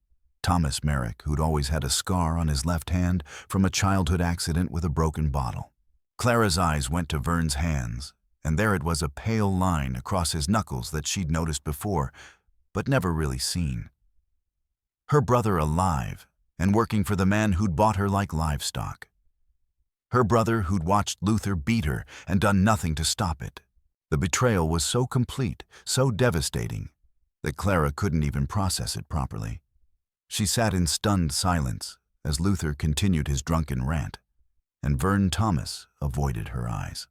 A: Thomas Merrick, who'd always had a scar on his left hand from a childhood accident with a broken bottle. Clara's eyes went to Vern's hands, and there it was, a pale line across his knuckles that she'd noticed before, but never really seen. Her brother alive, and working for the man who'd bought her like livestock. Her brother who'd watched Luther beat her and done nothing to stop it. The betrayal was so complete, so devastating, that Clara couldn't even process it properly. She sat in stunned silence as Luther continued his drunken rant, and Vern Thomas avoided her eyes.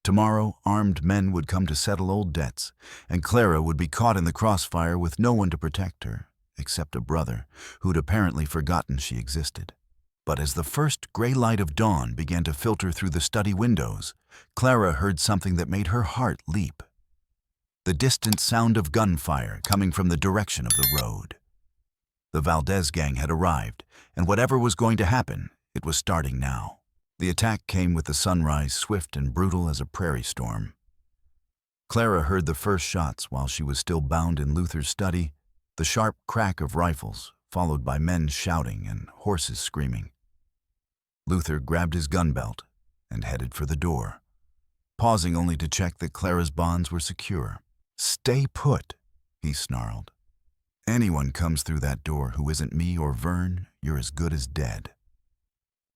A: Tomorrow, armed men would come to settle old debts, and Clara would be caught in the crossfire with no one to protect her, except a brother who'd apparently forgotten she existed. But as the first gray light of dawn began to filter through the study windows, Clara heard something that made her heart leap. The distant sound of gunfire coming from the direction of the road. The Valdez gang had arrived, and whatever was going to happen, it was starting now. The attack came with the sunrise, swift and brutal as a prairie storm. Clara heard the first shots while she was still bound in Luther's study, the sharp crack of rifles, followed by men shouting and horses screaming. Luther grabbed his gun belt and headed for the door, pausing only to check that Clara's bonds were secure. "Stay put," he snarled. "Anyone comes through that door who isn't me or Vern, you're as good as dead."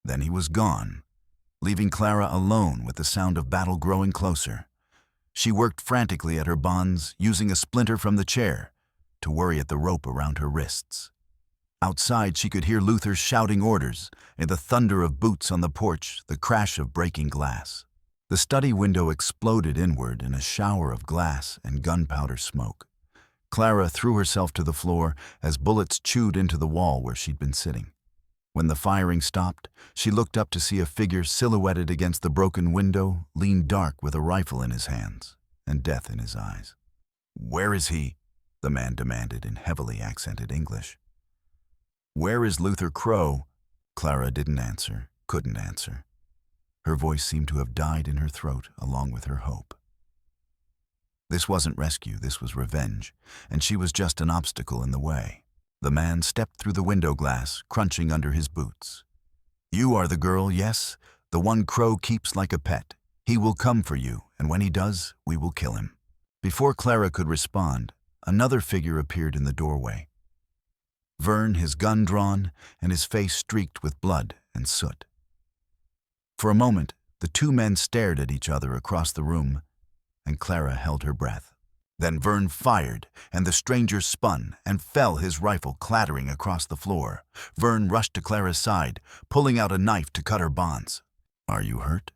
A: Then he was gone, leaving Clara alone with the sound of battle growing closer. She worked frantically at her bonds, using a splinter from the chair to worry at the rope around her wrists. Outside, she could hear Luther shouting orders, and the thunder of boots on the porch, the crash of breaking glass. The study window exploded inward in a shower of glass and gunpowder smoke. Clara threw herself to the floor as bullets chewed into the wall where she'd been sitting. When the firing stopped, she looked up to see a figure silhouetted against the broken window, lean dark with a rifle in his hands and death in his eyes. "Where is he?" the man demanded in heavily accented English. "Where is Luther Crow?" Clara didn't answer, couldn't answer. Her voice seemed to have died in her throat along with her hope. This wasn't rescue, this was revenge, and she was just an obstacle in the way. The man stepped through the window glass, crunching under his boots. "You are the girl, yes? The one Crow keeps like a pet. He will come for you, and when he does, we will kill him." Before Clara could respond, another figure appeared in the doorway. Vern, his gun drawn, and his face streaked with blood and soot. For a moment, the two men stared at each other across the room, and Clara held her breath. Then Vern fired, and the stranger spun and fell, his rifle clattering across the floor. Vern rushed to Clara's side, pulling out a knife to cut her bonds. "Are you hurt?"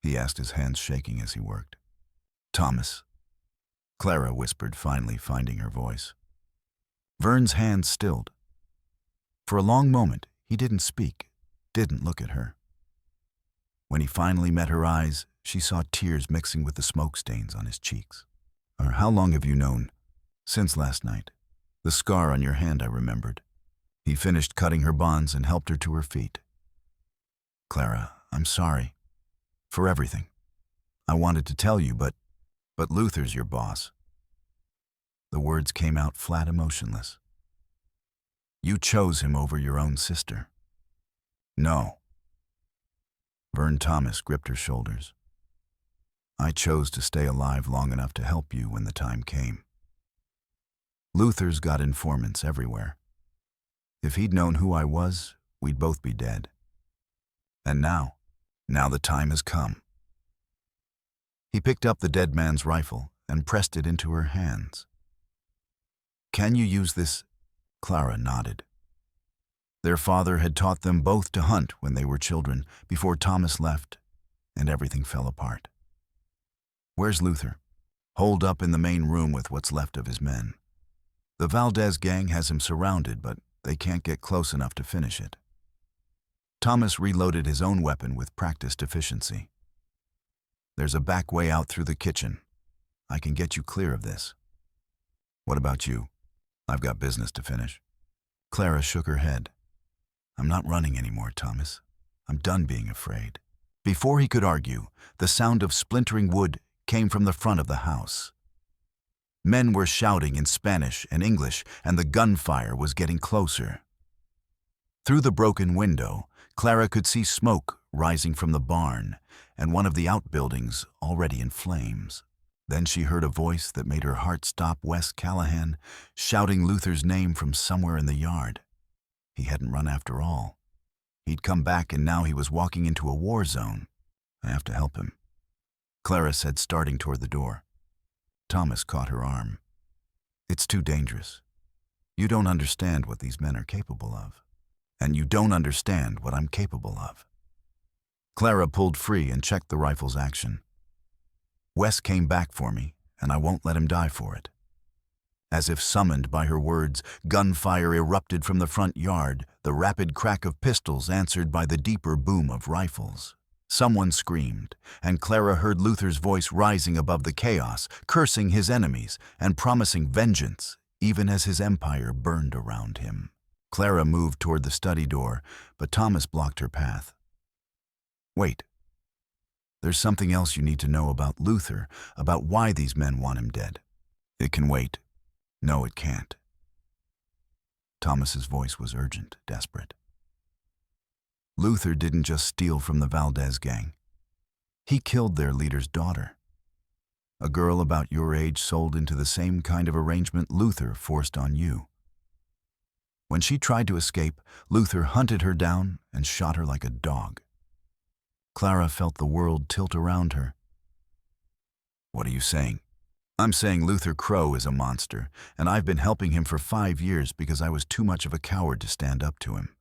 A: he asked, his hands shaking as he worked. "Thomas," Clara whispered, finally finding her voice. Vern's hands stilled. For a long moment, he didn't speak, didn't look at her. When he finally met her eyes, she saw tears mixing with the smoke stains on his cheeks. "How long have you known?" "Since last night. The scar on your hand, I remembered." He finished cutting her bonds and helped her to her feet. "Clara, I'm sorry. For everything. I wanted to tell you, but Luther's your boss." The words came out flat, emotionless. "You chose him over your own sister." "No." Vern Thomas gripped her shoulders. "I chose to stay alive long enough to help you when the time came. Luther's got informants everywhere. If he'd known who I was, we'd both be dead. And now the time has come." He picked up the dead man's rifle and pressed it into her hands. "Can you use this?" Clara nodded. Their father had taught them both to hunt when they were children, before Thomas left, and everything fell apart. "Where's Luther?" "Holed up in the main room with what's left of his men. The Valdez gang has him surrounded, but they can't get close enough to finish it." Thomas reloaded his own weapon with practiced efficiency. "There's a back way out through the kitchen. I can get you clear of this." "What about you?" "I've got business to finish." Clara shook her head. "I'm not running anymore, Thomas. I'm done being afraid." Before he could argue, the sound of splintering wood came from the front of the house. Men were shouting in Spanish and English, and the gunfire was getting closer. Through the broken window, Clara could see smoke rising from the barn and one of the outbuildings already in flames. Then she heard a voice that made her heart stop. Wes Callahan shouting Luther's name from somewhere in the yard. He hadn't run after all. He'd come back, and now he was walking into a war zone. I have to help him, Clara said, starting toward the door. Thomas caught her arm. It's too dangerous. You don't understand what these men are capable of. And you don't understand what I'm capable of. Clara pulled free and checked the rifle's action. Wes came back for me, and I won't let him die for it. As if summoned by her words, gunfire erupted from the front yard, the rapid crack of pistols answered by the deeper boom of rifles. Someone screamed, and Clara heard Luther's voice rising above the chaos, cursing his enemies and promising vengeance, even as his empire burned around him. Clara moved toward the study door, but Thomas blocked her path. Wait. There's something else you need to know about Luther, about why these men want him dead. It can wait. No, it can't. Thomas's voice was urgent, desperate. Luther didn't just steal from the Valdez gang. He killed their leader's daughter. A girl about your age sold into the same kind of arrangement Luther forced on you. When she tried to escape, Luther hunted her down and shot her like a dog. Clara felt the world tilt around her. What are you saying? I'm saying Luther Crow is a monster, and I've been helping him for 5 years because I was too much of a coward to stand up to him.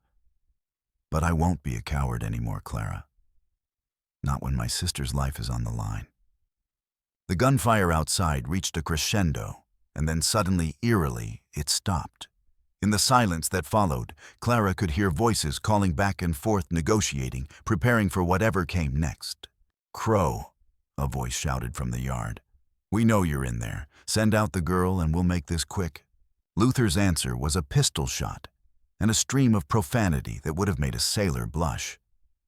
A: But I won't be a coward anymore, Clara. Not when my sister's life is on the line. The gunfire outside reached a crescendo, and then suddenly, eerily, it stopped. In the silence that followed, Clara could hear voices calling back and forth, negotiating, preparing for whatever came next. Crow, a voice shouted from the yard. We know you're in there. Send out the girl and we'll make this quick. Luther's answer was a pistol shot and a stream of profanity that would have made a sailor blush.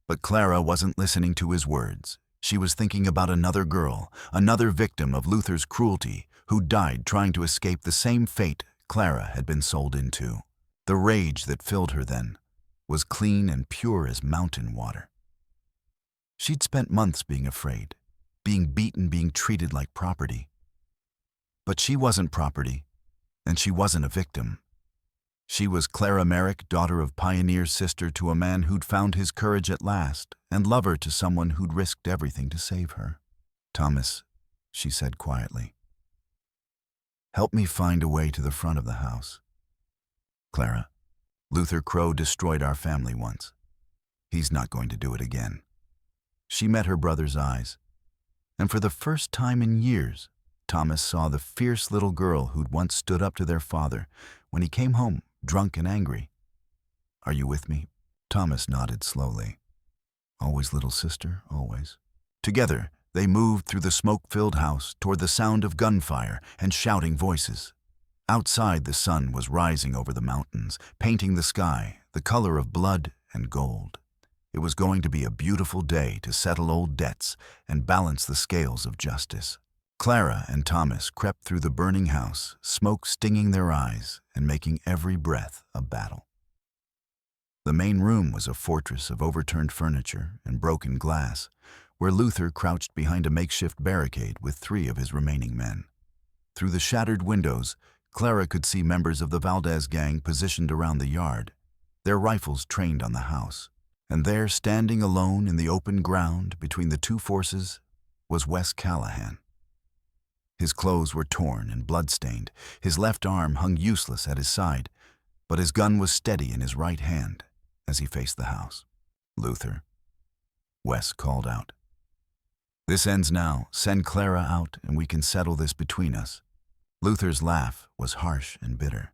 A: But Clara wasn't listening to his words. She was thinking about another girl, another victim of Luther's cruelty, who died trying to escape the same fate Clara had been sold into. The rage that filled her then was clean and pure as mountain water. She'd spent months being afraid, being beaten, being treated like property. But she wasn't property, and she wasn't a victim. She was Clara Merrick, daughter of pioneer, sister to a man who'd found his courage at last, and lover to someone who'd risked everything to save her. Thomas, she said quietly, help me find a way to the front of the house. Clara, Luther Crow destroyed our family once. He's not going to do it again. She met her brother's eyes, and for the first time in years, Thomas saw the fierce little girl who'd once stood up to their father when he came home, drunk and angry. Are you with me? Thomas nodded slowly. Always, little sister, always. Together, they moved through the smoke-filled house toward the sound of gunfire and shouting voices. Outside, the sun was rising over the mountains, painting the sky the color of blood and gold. It was going to be a beautiful day to settle old debts and balance the scales of justice. Clara and Thomas crept through the burning house, smoke stinging their eyes and making every breath a battle. The main room was a fortress of overturned furniture and broken glass, where Luther crouched behind a makeshift barricade with 3 of his remaining men. Through the shattered windows, Clara could see members of the Valdez gang positioned around the yard, their rifles trained on the house. And there, standing alone in the open ground between the 2 forces, was Wes Callahan. His clothes were torn and blood-stained. His left arm hung useless at his side, but his gun was steady in his right hand as he faced the house. Luther, Wes called out. This ends now. Send Clara out and we can settle this between us. Luther's laugh was harsh and bitter.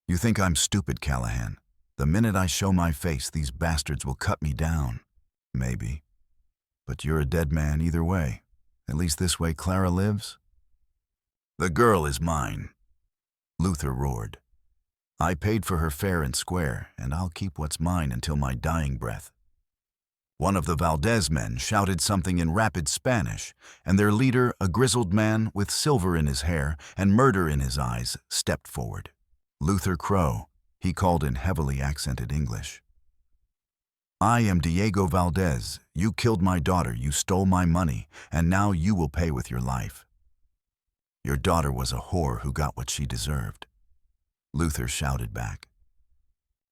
A: You think I'm stupid, Callahan? The minute I show my face, these bastards will cut me down. Maybe. But you're a dead man either way. At least this way Clara lives. The girl is mine, Luther roared. I paid for her fair and square, and I'll keep what's mine until my dying breath. One of the Valdez men shouted something in rapid Spanish, and their leader, a grizzled man with silver in his hair and murder in his eyes, stepped forward. "Luther Crow," he called in heavily accented English. "I am Diego Valdez. You killed my daughter, you stole my money, and now you will pay with your life. Your daughter was a whore who got what she deserved." Luther shouted back.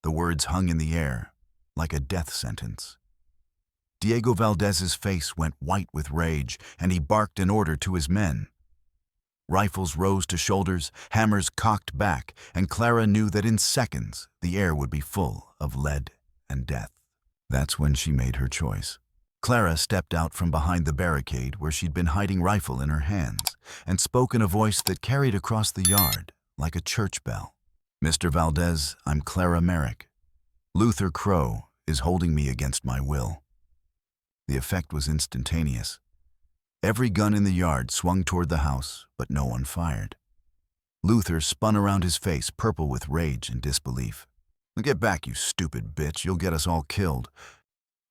A: The words hung in the air, like a death sentence. Diego Valdez's face went white with rage, and he barked an order to his men. Rifles rose to shoulders, hammers cocked back, and Clara knew that in seconds the air would be full of lead and death. That's when she made her choice. Clara stepped out from behind the barricade where she'd been hiding rifle in her hands, and spoke in a voice that carried across the yard like a church bell. "Mr. Valdez, I'm Clara Merrick. Luther Crow is holding me against my will." The effect was instantaneous. Every gun in the yard swung toward the house, but no one fired. Luther spun around, his face purple with rage and disbelief. "Get back, you stupid bitch. You'll get us all killed."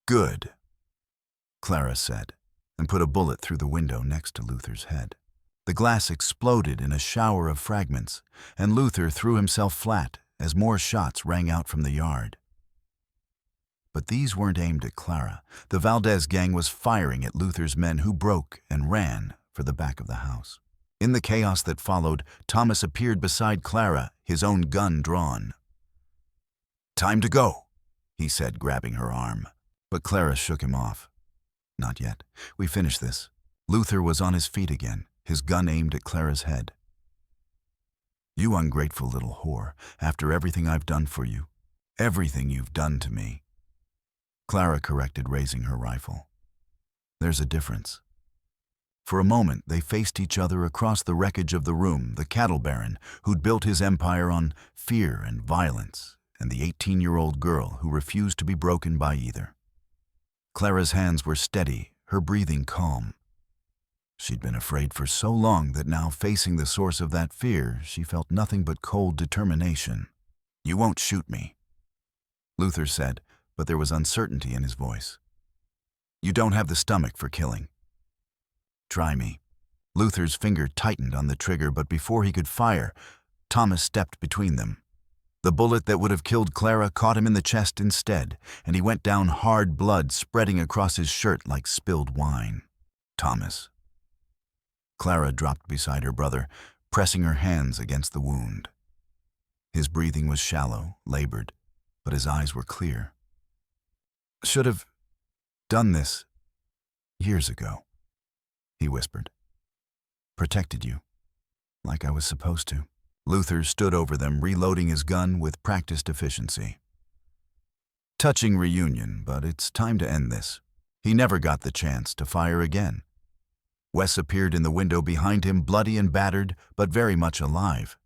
A: "Good," Clara said, and put a bullet through the window next to Luther's head. The glass exploded in a shower of fragments, and Luther threw himself flat as more shots rang out from the yard. But these weren't aimed at Clara. The Valdez gang was firing at Luther's men, who broke and ran for the back of the house. In the chaos that followed, Thomas appeared beside Clara, his own gun drawn. "Time to go," he said, grabbing her arm. But Clara shook him off. "Not yet. We finished this." Luther was on his feet again, his gun aimed at Clara's head. "You ungrateful little whore, after everything I've done for you, everything you've done to me." Clara corrected, raising her rifle. "There's a difference." For a moment, they faced each other across the wreckage of the room, the cattle baron who'd built his empire on fear and violence, and the 18-year-old girl who refused to be broken by either. Clara's hands were steady, her breathing calm. She'd been afraid for so long that now, facing the source of that fear, she felt nothing but cold determination. "You won't shoot me," Luther said, but there was uncertainty in his voice. "You don't have the stomach for killing. Try me." Luther's finger tightened on the trigger, but before he could fire, Thomas stepped between them. The bullet that would have killed Clara caught him in the chest instead, and he went down, hard blood spreading across his shirt like spilled wine. "Thomas." Clara dropped beside her brother, pressing her hands against the wound. His breathing was shallow, labored, but his eyes were clear. "Should have done this years ago," he whispered. "Protected you, like I was supposed to." Luther stood over them, reloading his gun with practiced efficiency. "Touching reunion, but it's time to end this." He never got the chance to fire again. Wes appeared in the window behind him, bloody and battered, but very much alive.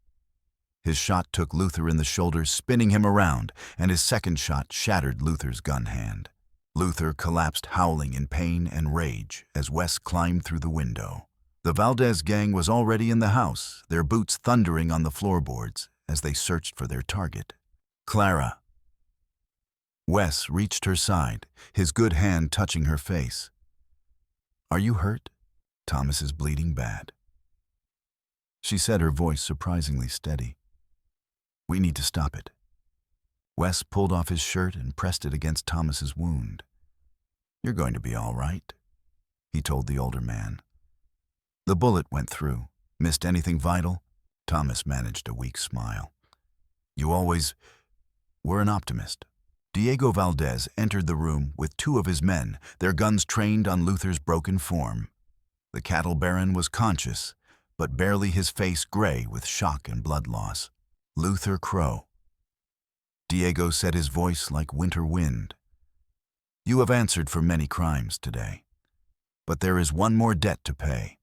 A: His shot took Luther in the shoulder, spinning him around, and his second shot shattered Luther's gun hand. Luther collapsed, howling in pain and rage as Wes climbed through the window. The Valdez gang was already in the house, their boots thundering on the floorboards as they searched for their target. "Clara." Wes reached her side, his good hand touching her face. "Are you hurt? Thomas is bleeding bad," she said, her voice surprisingly steady. "We need to stop it." Wes pulled off his shirt and pressed it against Thomas's wound. "You're going to be all right," he told the older man. "The bullet went through. Missed anything vital?" Thomas managed a weak smile. "You always were an optimist." Diego Valdez entered the room with two of his men, their guns trained on Luther's broken form. The cattle baron was conscious, but barely, his face gray with shock and blood loss. "Luther Crow," Diego said, his voice like winter wind. "You have answered for many crimes today, but there is one more debt to pay."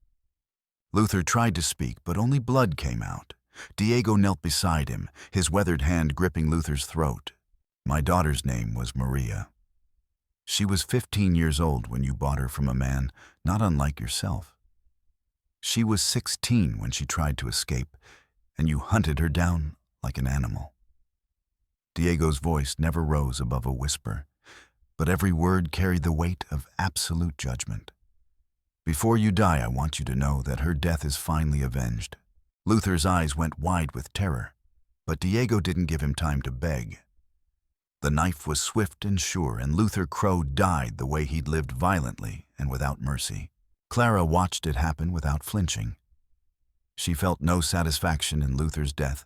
A: Luther tried to speak, but only blood came out. Diego knelt beside him, his weathered hand gripping Luther's throat. "My daughter's name was Maria. She was 15 years old when you bought her from a man not unlike yourself. She was 16 when she tried to escape, and you hunted her down like an animal." Diego's voice never rose above a whisper. but every word carried the weight of absolute judgment. Before you die, I want you to know that her death is finally avenged. Luther's eyes went wide with terror, but Diego didn't give him time to beg. The knife was swift and sure, and Luther Crow died the way he'd lived, violently and without mercy. Clara watched it happen without flinching. She felt no satisfaction in Luther's death,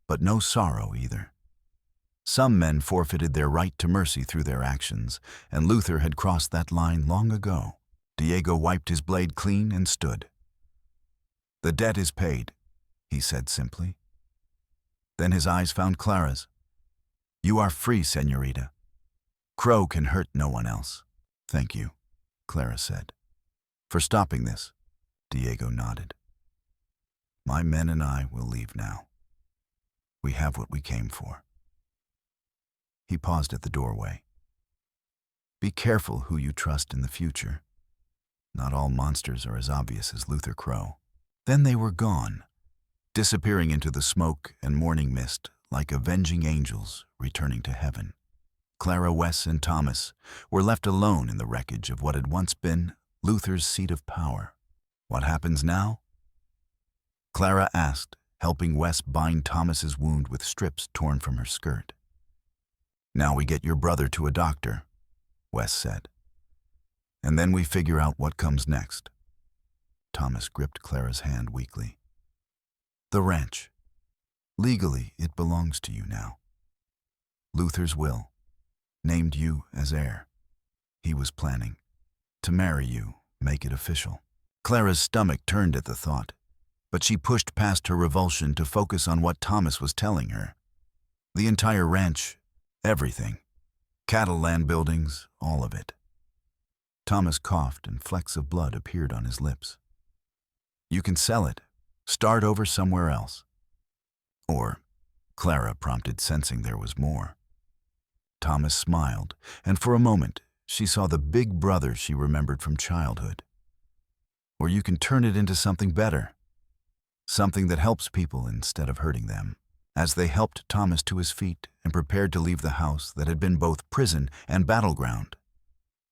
A: but no sorrow either. Some men forfeited their right to mercy through their actions, and Luther had crossed that line long ago. Diego wiped his blade clean and stood. "The debt is paid," he said simply. Then his eyes found Clara's. "You are free, señorita. Crow can hurt no one else." "Thank you," Clara said. "For stopping this." Diego nodded. "My men and I will leave now. We have what we came for." He paused at the doorway. "Be careful who you trust in the future. Not all monsters are as obvious as Luther Crow." Then they were gone, disappearing into the smoke and morning mist like avenging angels returning to heaven. Clara, Wes, and Thomas were left alone in the wreckage of what had once been Luther's seat of power. "What happens now?" Clara asked, helping Wes bind Thomas's wound with strips torn from her skirt. "Now we get your brother to a doctor," Wes said. "And then we figure out what comes next." Thomas gripped Clara's hand weakly. "The ranch. Legally, it belongs to you now. Luther's will named you as heir. He was planning to marry you, make it official." Clara's stomach turned at the thought, but she pushed past her revulsion to focus on what Thomas was telling her. The entire ranch, everything. Cattle, land, buildings, all of it. Thomas coughed and flecks of blood appeared on his lips. "You can sell it, start over somewhere else." Or, Clara prompted, sensing there was more. Thomas smiled, and for a moment she saw the big brother she remembered from childhood. "Or you can turn it into something better. Something that helps people instead of hurting them." As they helped Thomas to his feet and prepared to leave the house that had been both prison and battleground,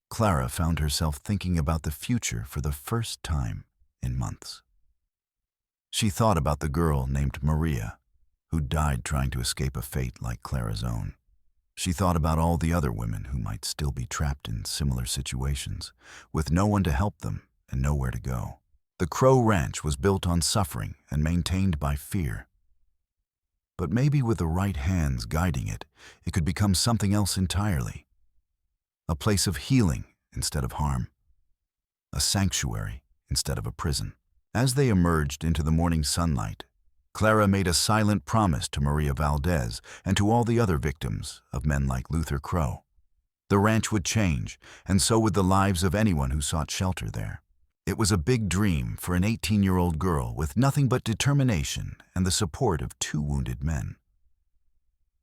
A: Clara found herself thinking about the future for the first time in months. She thought about the girl named Maria, who died trying to escape a fate like Clara's own. She thought about all the other women who might still be trapped in similar situations, with no one to help them and nowhere to go. The Crow Ranch was built on suffering and maintained by fear. But maybe with the right hands guiding it, it could become something else entirely. A place of healing instead of harm. A sanctuary instead of a prison. As they emerged into the morning sunlight, Clara made a silent promise to Maria Valdez and to all the other victims of men like Luther Crow. The ranch would change, and so would the lives of anyone who sought shelter there. It was a big dream for an 18-year-old girl with nothing but determination and the support of 2 wounded men.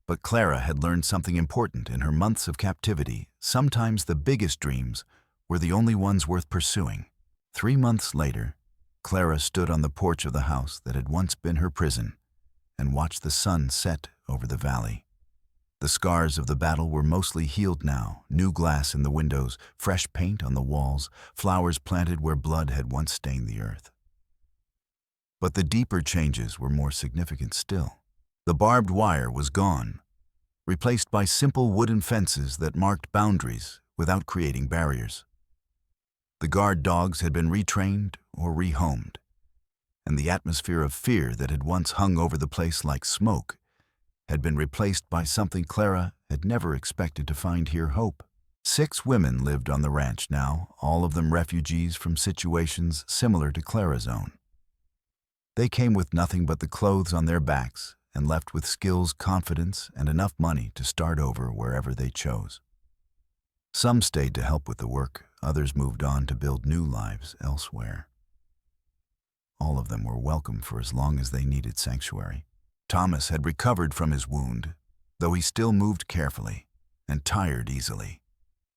A: But Clara had learned something important in her months of captivity. Sometimes the biggest dreams were the only ones worth pursuing. 3 months later, Clara stood on the porch of the house that had once been her prison and watched the sun set over the valley. The scars of the battle were mostly healed now, new glass in the windows, fresh paint on the walls, flowers planted where blood had once stained the earth. But the deeper changes were more significant still. The barbed wire was gone, replaced by simple wooden fences that marked boundaries without creating barriers. The guard dogs had been retrained or rehomed, and the atmosphere of fear that had once hung over the place like smoke had been replaced by something Clara had never expected to find here: hope. 6 women lived on the ranch now, all of them refugees from situations similar to Clara's own. They came with nothing but the clothes on their backs and left with skills, confidence, and enough money to start over wherever they chose. Some stayed to help with the work, others moved on to build new lives elsewhere. All of them were welcome for as long as they needed sanctuary. Thomas had recovered from his wound, though he still moved carefully and tired easily.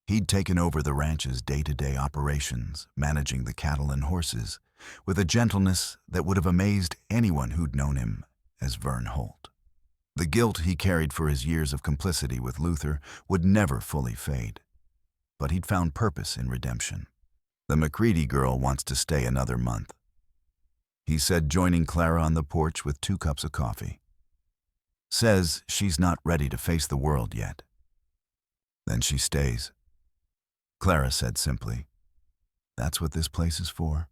A: He'd taken over the ranch's day-to-day operations, managing the cattle and horses, with a gentleness that would have amazed anyone who'd known him as Vern Holt. The guilt he carried for his years of complicity with Luther would never fully fade. but he'd found purpose in redemption. The McCready girl wants to stay another month, he said, joining Clara on the porch with 2 cups of coffee. Says she's not ready to face the world yet. Then she stays. Clara said simply, "That's what this place is for."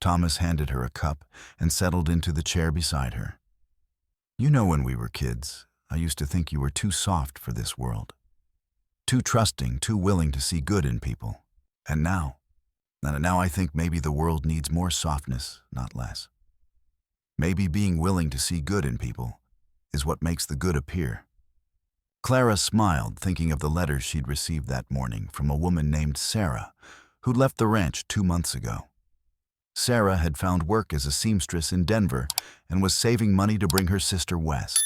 A: Thomas handed her a cup and settled into the chair beside her. "You know, when we were kids, I used to think you were too soft for this world. Too trusting, too willing to see good in people. And now I think maybe the world needs more softness, not less. Maybe being willing to see good in people is what makes the good appear." Clara smiled, thinking of the letters she'd received that morning from a woman named Sarah, who'd left the ranch 2 months ago. Sarah had found work as a seamstress in Denver and was saving money to bring her sister west.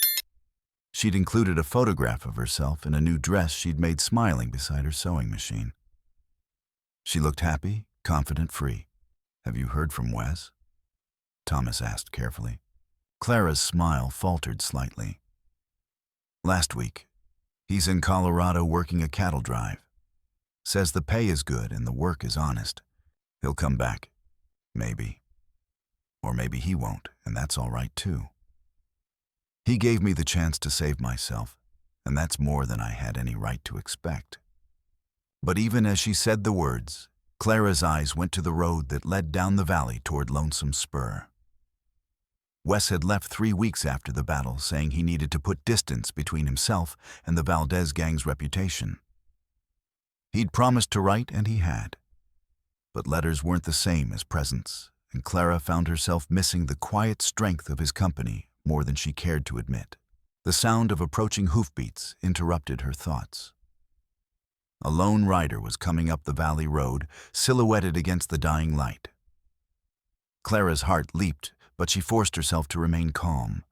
A: She'd included a photograph of herself in a new dress she'd made smiling beside her sewing machine. She looked happy, confident, free. "Have you heard from Wes?" Thomas asked carefully. Clara's smile faltered slightly. "Last week. He's in Colorado working a cattle drive. Says the pay is good and the work is honest. He'll come back. Maybe. Or maybe he won't, and that's all right too. He gave me the chance to save myself, and that's more than I had any right to expect." But even as she said the words, Clara's eyes went to the road that led down the valley toward Lonesome Spur. Wes had left 3 weeks after the battle, saying he needed to put distance between himself and the Valdez gang's reputation. He'd promised to write, and he had. But letters weren't the same as presents, and Clara found herself missing the quiet strength of his company more than she cared to admit. The sound of approaching hoofbeats interrupted her thoughts. A lone rider was coming up the valley road, silhouetted against the dying light. Clara's heart leaped, but she forced herself to remain calm.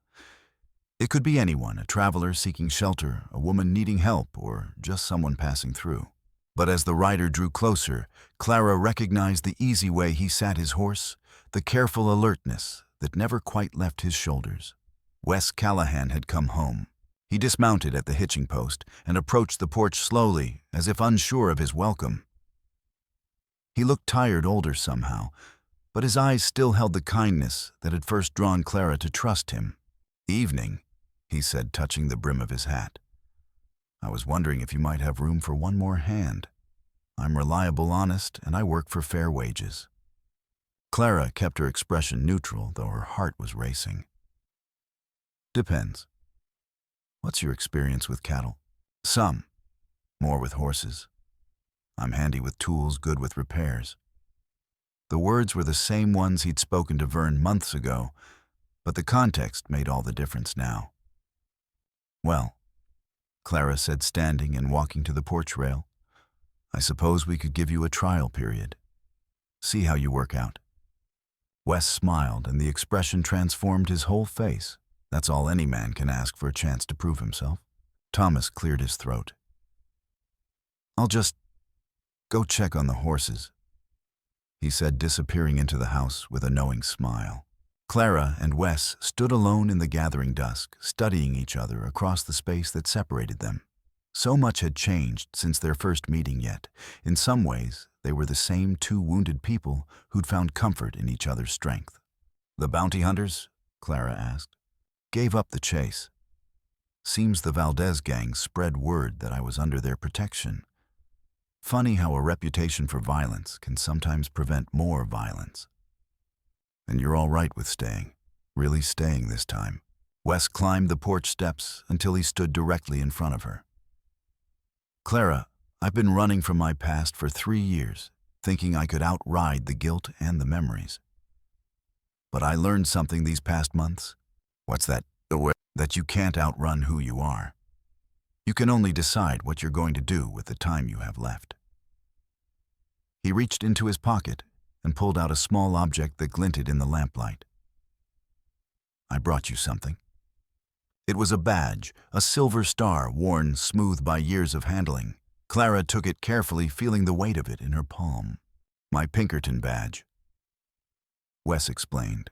A: It could be anyone, a traveler seeking shelter, a woman needing help, or just someone passing through. But as the rider drew closer, Clara recognized the easy way he sat his horse, the careful alertness that never quite left his shoulders. Wes Callahan had come home. He dismounted at the hitching post and approached the porch slowly, as if unsure of his welcome. He looked tired, older somehow, but his eyes still held the kindness that had first drawn Clara to trust him. "Evening," he said, touching the brim of his hat. "I was wondering if you might have room for one more hand. I'm reliable, honest, and I work for fair wages." Clara kept her expression neutral, though her heart was racing. "Depends. What's your experience with cattle?" "Some. More with horses. I'm handy with tools, good with repairs." The words were the same ones he'd spoken to Vern months ago, but the context made all the difference now. "Well," Clara said, standing and walking to the porch rail, "I suppose we could give you a trial period. See how you work out." Wes smiled, and the expression transformed his whole face. That's all any man can ask for a chance to prove himself. Thomas cleared his throat. "I'll just go check on the horses," he said, disappearing into the house with a knowing smile. Clara and Wes stood alone in the gathering dusk, studying each other across the space that separated them. So much had changed since their first meeting, yet in some ways they were the same 2 wounded people who'd found comfort in each other's strength. "The bounty hunters?" Clara asked. "Gave up the chase. Seems the Valdez gang spread word that I was under their protection. Funny how a reputation for violence can sometimes prevent more violence. And you're all right with staying, really staying this time." Wes climbed the porch steps until he stood directly in front of her. "Clara, I've been running from my past for 3 years, thinking I could outride the guilt and the memories. But I learned something these past months." "What's that?" "That you can't outrun who you are. You can only decide what you're going to do with the time you have left." He reached into his pocket and pulled out a small object that glinted in the lamplight. "I brought you something." It was a badge, a silver star worn smooth by years of handling. Clara took it carefully, feeling the weight of it in her palm. "My Pinkerton badge," Wes explained.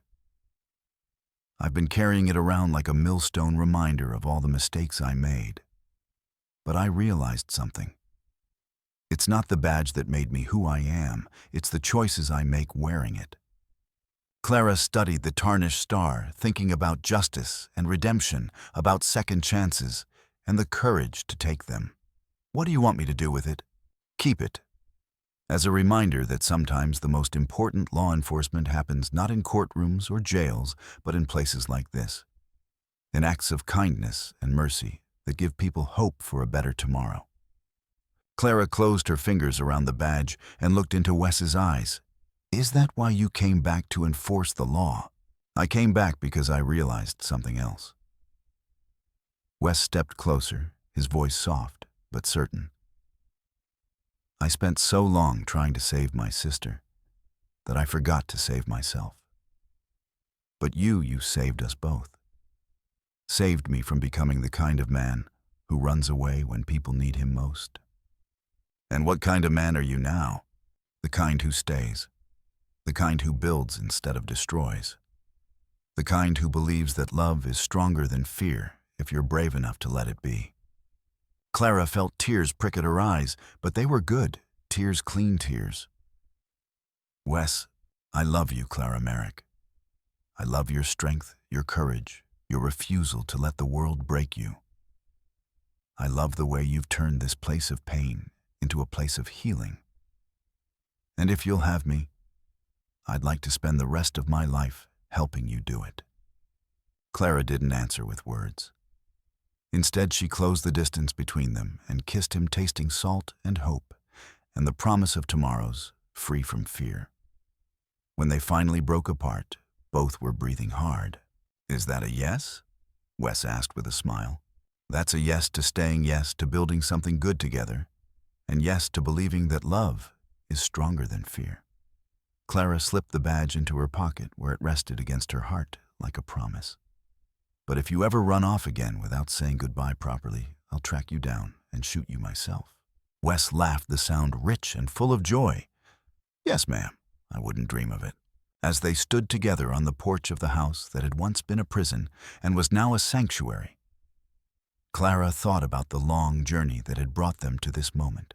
A: "I've been carrying it around like a millstone reminder of all the mistakes I made. But I realized something. It's not the badge that made me who I am, it's the choices I make wearing it. Clara studied the tarnished star, thinking about justice and redemption, about second chances, and the courage to take them. What do you want me to do with it? Keep it. As a reminder that sometimes the most important law enforcement happens not in courtrooms or jails, but in places like this. In acts of kindness and mercy that give people hope for a better tomorrow. Clara closed her fingers around the badge and looked into Wes's eyes. Is that why you came back to enforce the law? I came back because I realized something else. Wes stepped closer, his voice soft but certain. I spent so long trying to save my sister that I forgot to save myself. But you saved us both. Saved me from becoming the kind of man who runs away when people need him most. And what kind of man are you now? The kind who stays. The kind who builds instead of destroys. The kind who believes that love is stronger than fear if you're brave enough to let it be. Clara felt tears prick at her eyes, but they were good, tears, clean tears. Wes, I love you, Clara Merrick. I love your strength, your courage, your refusal to let the world break you. I love the way you've turned this place of pain into a place of healing. And if you'll have me, I'd like to spend the rest of my life helping you do it. Clara didn't answer with words. Instead, she closed the distance between them and kissed him, tasting salt and hope, and the promise of tomorrows free from fear. When they finally broke apart, both were breathing hard. Is that a yes? Wes asked with a smile. That's a yes to staying, yes to building something good together, and yes to believing that love is stronger than fear. Clara slipped the badge into her pocket where it rested against her heart like a promise. But if you ever run off again without saying goodbye properly, I'll track you down and shoot you myself. Wes laughed, the sound rich and full of joy. Yes, ma'am, I wouldn't dream of it. As they stood together on the porch of the house that had once been a prison and was now a sanctuary, Clara thought about the long journey that had brought them to this moment.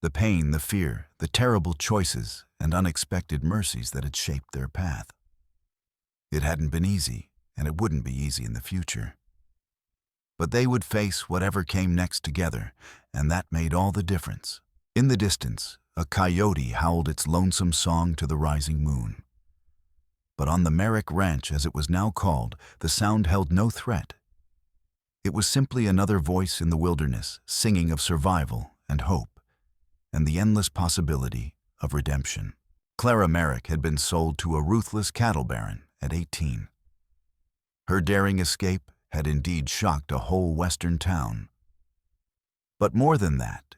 A: The pain, the fear, the terrible choices and unexpected mercies that had shaped their path. It hadn't been easy, and it wouldn't be easy in the future. But they would face whatever came next together, and that made all the difference. In the distance, a coyote howled its lonesome song to the rising moon. But on the Merrick Ranch, as it was now called, the sound held no threat. It was simply another voice in the wilderness, singing of survival and hope, and the endless possibility of redemption. Clara Merrick had been sold to a ruthless cattle baron at 18. Her daring escape had indeed shocked a whole western town. But more than that,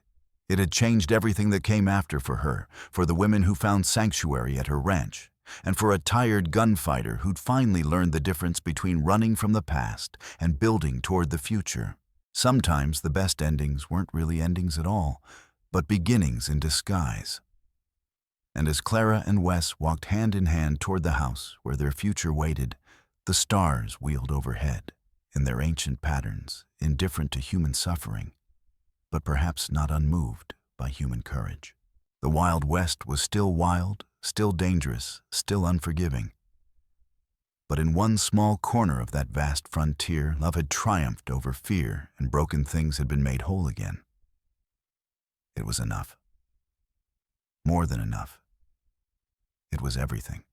A: it had changed everything that came after for her, for the women who found sanctuary at her ranch, and for a tired gunfighter who'd finally learned the difference between running from the past and building toward the future. Sometimes the best endings weren't really endings at all, but beginnings in disguise. And as Clara and Wes walked hand in hand toward the house where their future waited, the stars wheeled overhead, in their ancient patterns, indifferent to human suffering, but perhaps not unmoved by human courage. The Wild West was still wild, still dangerous, still unforgiving. But in one small corner of that vast frontier, love had triumphed over fear, and broken things had been made whole again. It was enough. More than enough. It was everything.